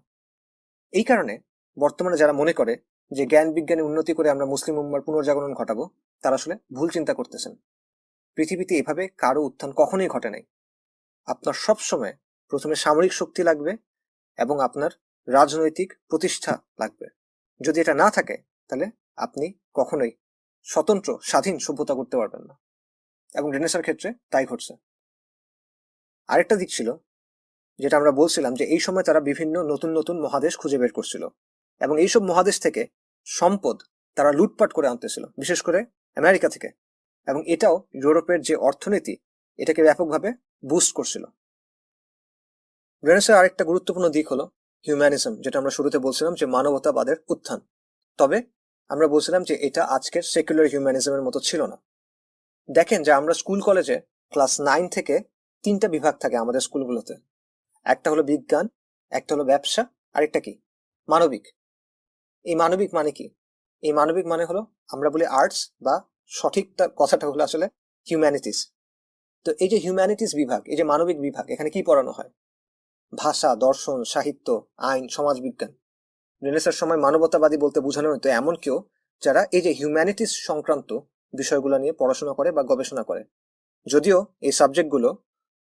Speaker 1: এই কারণে বর্তমানে যারা মনে করে যে জ্ঞান বিজ্ঞানে উন্নতি করে আমরা মুসলিম উম্মার পুনর্জাগরণ ঘটাবো, তারা আসলে ভুল চিন্তা করতেছেন। পৃথিবীতে এভাবে কারো উত্থান কখনোই ঘটে নাই। আপনার সব সময় প্রথমে সামরিক শক্তি লাগবে এবং আপনার রাজনৈতিক প্রতিষ্ঠা লাগবে। যদি এটা না থাকে তাহলে আপনি কখনোই স্বতন্ত্র স্বাধীন সভ্যতা করতে পারবেন না, এবং রেনেসার ক্ষেত্রে তাই ঘটছে। আরেকটা দিক ছিল যেটা আমরা বলছিলাম যে এই সময় তারা বিভিন্ন নতুন নতুন মহাদেশ খুঁজে বের করছিল, এবং এইসব মহাদেশ থেকে সম্পদ তারা লুটপাট করে আনতেছিল, বিশেষ করে আমেরিকা থেকে, এবং এটাও ইউরোপের যে অর্থনীতি এটাকে ব্যাপকভাবে বুস্ট করছিল। রেনেসার আরেকটা গুরুত্বপূর্ণ দিক হলো হিউম্যানিজম, যেটা আমরা শুরুতে বলছিলাম যে মানবতাবাদের উত্থান। তবে আমরা বলছিলাম যে এটা আজকের সেকুলার হিউম্যানিজমের মতো ছিল না। দেখেন যে আমরা স্কুল কলেজে ক্লাস 9 থেকে 3টা বিভাগ থাকে আমাদের স্কুলগুলোতে। একটা হলো বিজ্ঞান, একটা হলো ব্যবসা, আরেকটা কি মানবিক। এই মানবিক মানে কি? এই মানবিক মানে হলো আমরা বলি আর্টস, বা সঠিকটা কথাটা হলো আসলে হিউম্যানিটিস। তো এই যে হিউম্যানিটিস বিভাগ, এই যে মানবিক বিভাগ, এখানে কি পড়ানো হয়? ভাষা, দর্শন, সাহিত্য, আইন, সমাজবিজ্ঞান। রেনেসার সময় মানবতাবাদী বলতে বোঝানো হতো এমন কেউ যারা এই যে হিউম্যানিটিস সংক্রান্ত বিষয়গুলো নিয়ে পড়াশোনা করে বা গবেষণা করে। যদিও এই সাবজেক্টগুলো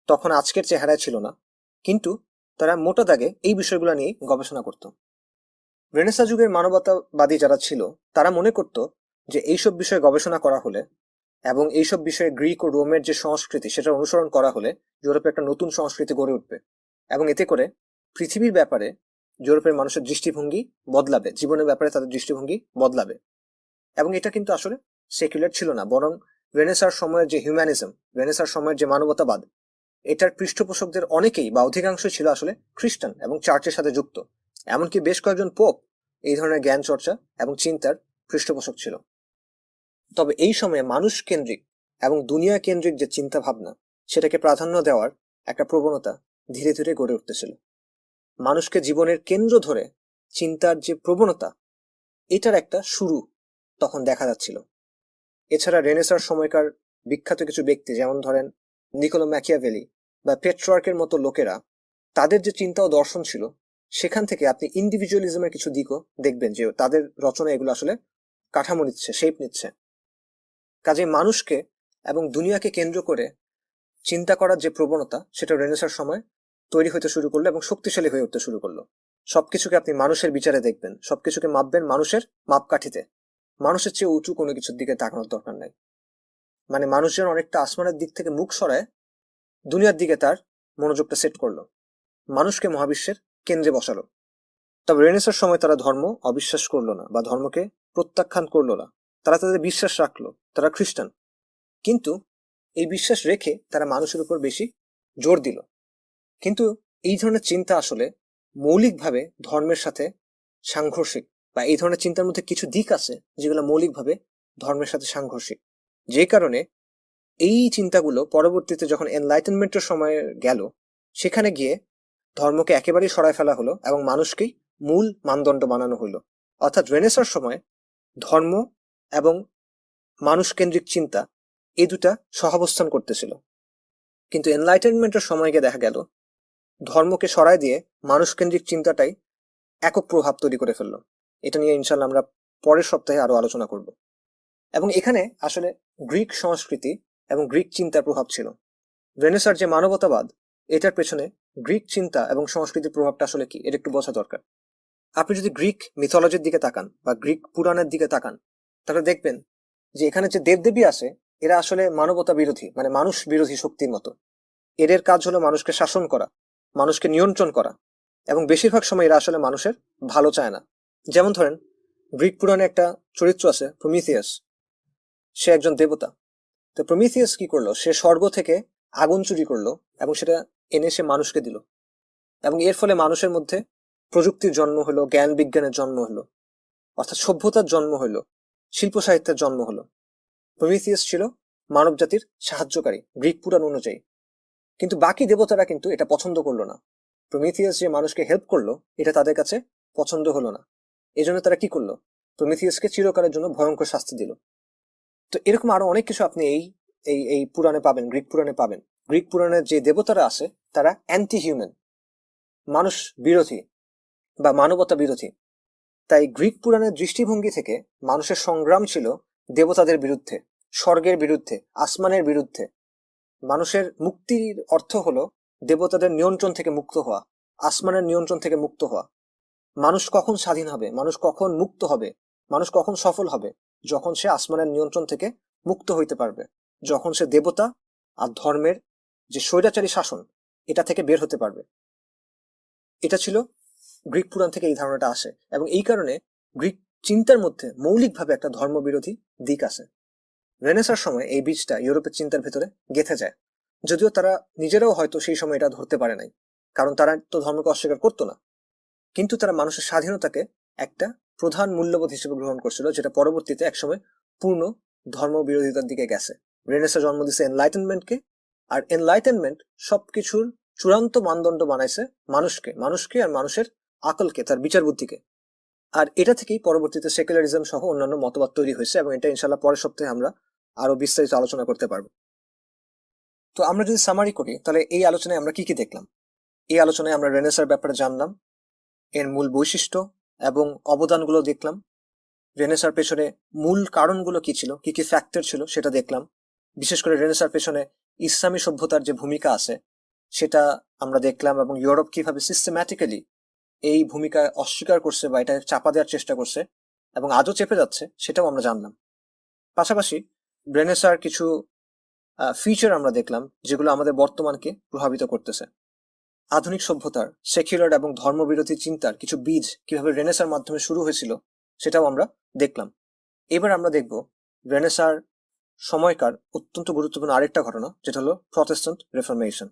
Speaker 1: তখন আজকের চেহারায় ছিল না, কিন্তু তারা মোটা দাগে এই বিষয়গুলো নিয়ে গবেষণা করত। রেনেসা যুগের মানবতাবাদী যারা ছিল তারা মনে করত যে এইসব বিষয়ে গবেষণা করা হলে এবং এইসব বিষয়ে গ্রিক ও রোমের যে সংস্কৃতি সেটা অনুসরণ করা হলে ইউরোপে একটা নতুন সংস্কৃতি গড়ে উঠবে, এবং এতে করে পৃথিবীর ব্যাপারে ইউরোপের মানুষের দৃষ্টিভঙ্গি বদলাবে, জীবনের ব্যাপারে তাদের দৃষ্টিভঙ্গি বদলাবে। এবং এটা কিন্তু আসলে সেকুলার ছিল না, বরং রেনেসার সময়ের যে হিউম্যানিজম, রেনেসার সময়ের যে মানবতাবাদ, এটার পৃষ্ঠপোষকদের অনেকেই বা অধিকাংশ ছিল আসলে খ্রিস্টান এবং চার্চের সাথে যুক্ত। এমনকি বেশ কয়েকজন পোপ এই ধরনের জ্ঞান চর্চা এবং চিন্তার পৃষ্ঠপোষক ছিল। তবে এই সময়ে মানুষ কেন্দ্রিক এবং দুনিয়া কেন্দ্রিক যে চিন্তা ভাবনা, সেটাকে প্রাধান্য দেওয়ার একটা প্রবণতা ধীরে ধীরে গড়ে উঠতেছিল। মানুষকে জীবনের কেন্দ্র ধরে চিন্তার যে প্রবণতা, এটার একটা শুরু তখন দেখা যাচ্ছিল। এছাড়া রেনেসার সময়কার বিখ্যাত কিছু ব্যক্তি, যেমন ধরেন নিকোলো ম্যাকিয়াভেলি বা পেট্রোয়ার্কের মতো লোকেরা, তাদের যে চিন্তা ও দর্শন ছিল সেখান থেকে আপনি ইন্ডিভিজুয়ালিজমের কিছু দিকও দেখবেন যে তাদের রচনা এগুলো আসলে কাঠামো নিচ্ছে, শেপ নিচ্ছে। কাজে মানুষকে এবং দুনিয়াকে কেন্দ্র করে চিন্তা করার যে প্রবণতা, সেটা রেনেসার সময় তৈরি হতে শুরু করলো এবং শক্তিশালী হয়ে উঠতে শুরু করলো। সবকিছুকে আপনি মানুষের বিচারে দেখবেন, সবকিছুকে মাপবেন মানুষের মাপকাঠিতে। মানুষের চেয়ে উঁচু কোনো কিছুর দিকে তাকানোর দরকার নাই। মানে মানুষজন অনেকটা আসমানের দিক থেকে মুখ সরায় দুনিয়ার দিকে তার মনোযোগটা সেট করলো, মানুষকে মহাবিশ্বের কেন্দ্রে বসালো। তবে রেনেসার সময় তারা ধর্ম অবিশ্বাস করলো না বা ধর্মকে প্রত্যাখ্যান করলো না, তারা তাদের বিশ্বাস রাখলো, তারা খ্রিস্টান। কিন্তু এই বিশ্বাস রেখে তারা মানুষের উপর বেশি জোর দিল। কিন্তু এই ধরনের চিন্তা আসলে মৌলিকভাবে ধর্মের সাথে সাংঘর্ষিক, বা এই ধরনের চিন্তার মধ্যে কিছু দিক আছে যেগুলো মৌলিকভাবে ধর্মের সাথে সাংঘর্ষিক। যে কারণে এই চিন্তাগুলো পরবর্তীতে যখন এনলাইটেনমেন্টের সময় গেল, সেখানে গিয়ে ধর্মকে একেবারেই সরায় ফেলা হলো এবং মানুষকেই মূল মানদণ্ড বানানো হলো। অর্থাৎ রেনেসার সময় ধর্ম এবং মানুষ কেন্দ্রিক চিন্তা এই দুটা সহাবস্থান করতেছিল। কিন্তু এনলাইটেনমেন্টের সময় গিয়ে দেখা গেল ধর্মকে সরায় দিয়ে মানুষ কেন্দ্রিক চিন্তাটাই একক প্রভাব তৈরি করে ফেললো। এটা নিয়ে ইনশাল্লাহ আমরা পরের সপ্তাহে আরো আলোচনা করব। এবং এখানে আসলে গ্রিক সংস্কৃতি এবং গ্রিক চিন্তার প্রভাব ছিল। রেনেসার যে মানবতাবাদ, এটার পেছনে গ্রিক চিন্তা এবং সংস্কৃতির প্রভাবটা আসলে কি, এটা একটু বোঝা দরকার। আপনি যদি গ্রিক মিথোলজির দিকে তাকান বা গ্রিক পুরাণের দিকে তাকান, তাহলে দেখবেন যে এখানে যে দেবদেবী আছে, এরা আসলে মানবতা বিরোধী, মানে মানুষ বিরোধী শক্তির মতো। এদের কাজ হলো মানুষকে শাসন করা, মানুষকে নিয়ন্ত্রণ করা, এবং বেশিরভাগ সময় এরা আসলে মানুষের ভালো চায় না। যেমন ধরেন, গ্রিক পুরাণে একটা চরিত্র আছে প্রমিথিয়াস। সে একজন দেবতা। তো প্রমিথিয়াস কি করলো, সে স্বর্গ থেকে আগুন চুরি করলো এবং সেটা এনে সে মানুষকে দিল, এবং এর ফলে মানুষের মধ্যে প্রযুক্তির জন্ম হলো, জ্ঞান বিজ্ঞানের জন্ম হলো, অর্থাৎ সভ্যতার জন্ম হলো, শিল্প সাহিত্যের জন্ম হলো। প্রমিথিয়াস ছিল মানব জাতির সাহায্যকারী গ্রিক পুরাণ অনুযায়ী। কিন্তু বাকি দেবতারা কিন্তু এটা পছন্দ করলো না। প্রমিথিয়াস যে মানুষকে হেল্প করলো, এটা তাদের কাছে পছন্দ হলো না। এই জন্য তারা কি করলো, প্রমিথিয়াসকে চিরকালের জন্য ভয়ঙ্কর শাস্তি দিল। তো এরকম আরো অনেক কিছু আপনি এই এই এই পুরাণে পাবেন, গ্রিক পুরাণে পাবেন। গ্রিক পুরাণের যে দেবতারা আছে তারা অ্যান্টি হিউম্যান, মানুষ বিরোধী বা মানবতা বিরোধী। তাই গ্রিক পুরাণের দৃষ্টিভঙ্গি থেকে মানুষের সংগ্রাম ছিল দেবতাদের বিরুদ্ধে, স্বর্গের বিরুদ্ধে, আসমানের বিরুদ্ধে। মানুষের মুক্তির অর্থ হলো দেবতাদের নিয়ন্ত্রণ থেকে মুক্ত হওয়া, আসমানের নিয়ন্ত্রণ থেকে মুক্ত হওয়া। মানুষ কখন স্বাধীন হবে, মানুষ কখন মুক্ত হবে, মানুষ কখন সফল হবে, যখন সে আসমানের নিয়ন্ত্রণ থেকে মুক্ত হইতে পারবে, যখন সে দেবতা আর ধর্মের যে স্বৈরাচারী শাসন, এটা থেকে বের হতে পারবে। এটা ছিল গ্রিক পুরাণ থেকে এই ধারণাটা আসে, এবং এই কারণে গ্রিক চিন্তার মধ্যে মৌলিকভাবে একটা ধর্মবিরোধী দিক আছে। রেনেসার সময় এই বীজটা ইউরোপের চিন্তার ভেতরে গেঁথে যায়, যদিও তারা নিজেরাও হয়তো সেই সময় এটা ধরতে পারে নাই, কারণ তারা তো ধর্মকে অস্বীকার করতো না। কিন্তু তারা মানুষের স্বাধীনতাকে একটা প্রধান মূল্যবোধ হিসেবে গ্রহণ করছিল, যেটা পরবর্তীতে একসময় পূর্ণ ধর্ম বিরোধিতার দিকে গেছে। রেনেসা জন্ম দিছে এনলাইটেনমেন্টকে, আর এনলাইটেনমেন্ট সবকিছুর চূড়ান্ত মানদণ্ড বানাইছে মানুষকে, মানুষকে আর মানুষের আকলকে, তার বিচার বুদ্ধিকে। আর এটা থেকেই পরবর্তীতে সেকুলারিজম সহ অন্যান্য মতবাদ তৈরি হয়েছে, এবং এটা ইনশাল্লাহ পরের সপ্তাহে আমরা আরো বিস্তারিত আলোচনা করতে পারবো। তো আমরা যদি সামারি করি, তাহলে এই আলোচনায় আমরা কি কি দেখলাম? এই আলোচনায় আমরা রেনেসার ব্যাপারে জানলাম, এর মূল বৈশিষ্ট্য এবং অবদানগুলো দেখলাম। রেনেসার পেছনে মূল কারণগুলো কি ছিল, কি কি ফ্যাক্টর ছিল সেটা দেখলাম। বিশেষ করে রেনেসার পেছনে ইসলামী সভ্যতার যে ভূমিকা আছে সেটা আমরা দেখলাম, এবং ইউরোপ কিভাবে সিস্টেম্যাটিক্যালি এই ভূমিকা অস্বীকার করছে বা এটা চাপা দেওয়ার চেষ্টা করছে এবং আজও চেপে যাচ্ছে, সেটাও আমরা জানলাম। পাশাপাশি রেনেসার কিছু ফিচার আমরা দেখলাম যেগুলো আমাদের বর্তমানকে প্রভাবিত করতেছে। আধুনিক সভ্যতার সেকুলার এবং ধর্মবিরোধী চিন্তার কিছু বীজ কিভাবে রেনেসার মাধ্যমে শুরু হয়েছিল সেটাও আমরা দেখলাম। এবার আমরা দেখব রেনেসার সময়কার অত্যন্ত গুরুত্বপূর্ণ আরেকটা ঘটনা, যেটা হলো প্রটেস্ট্যান্ট রিফর্মেশন।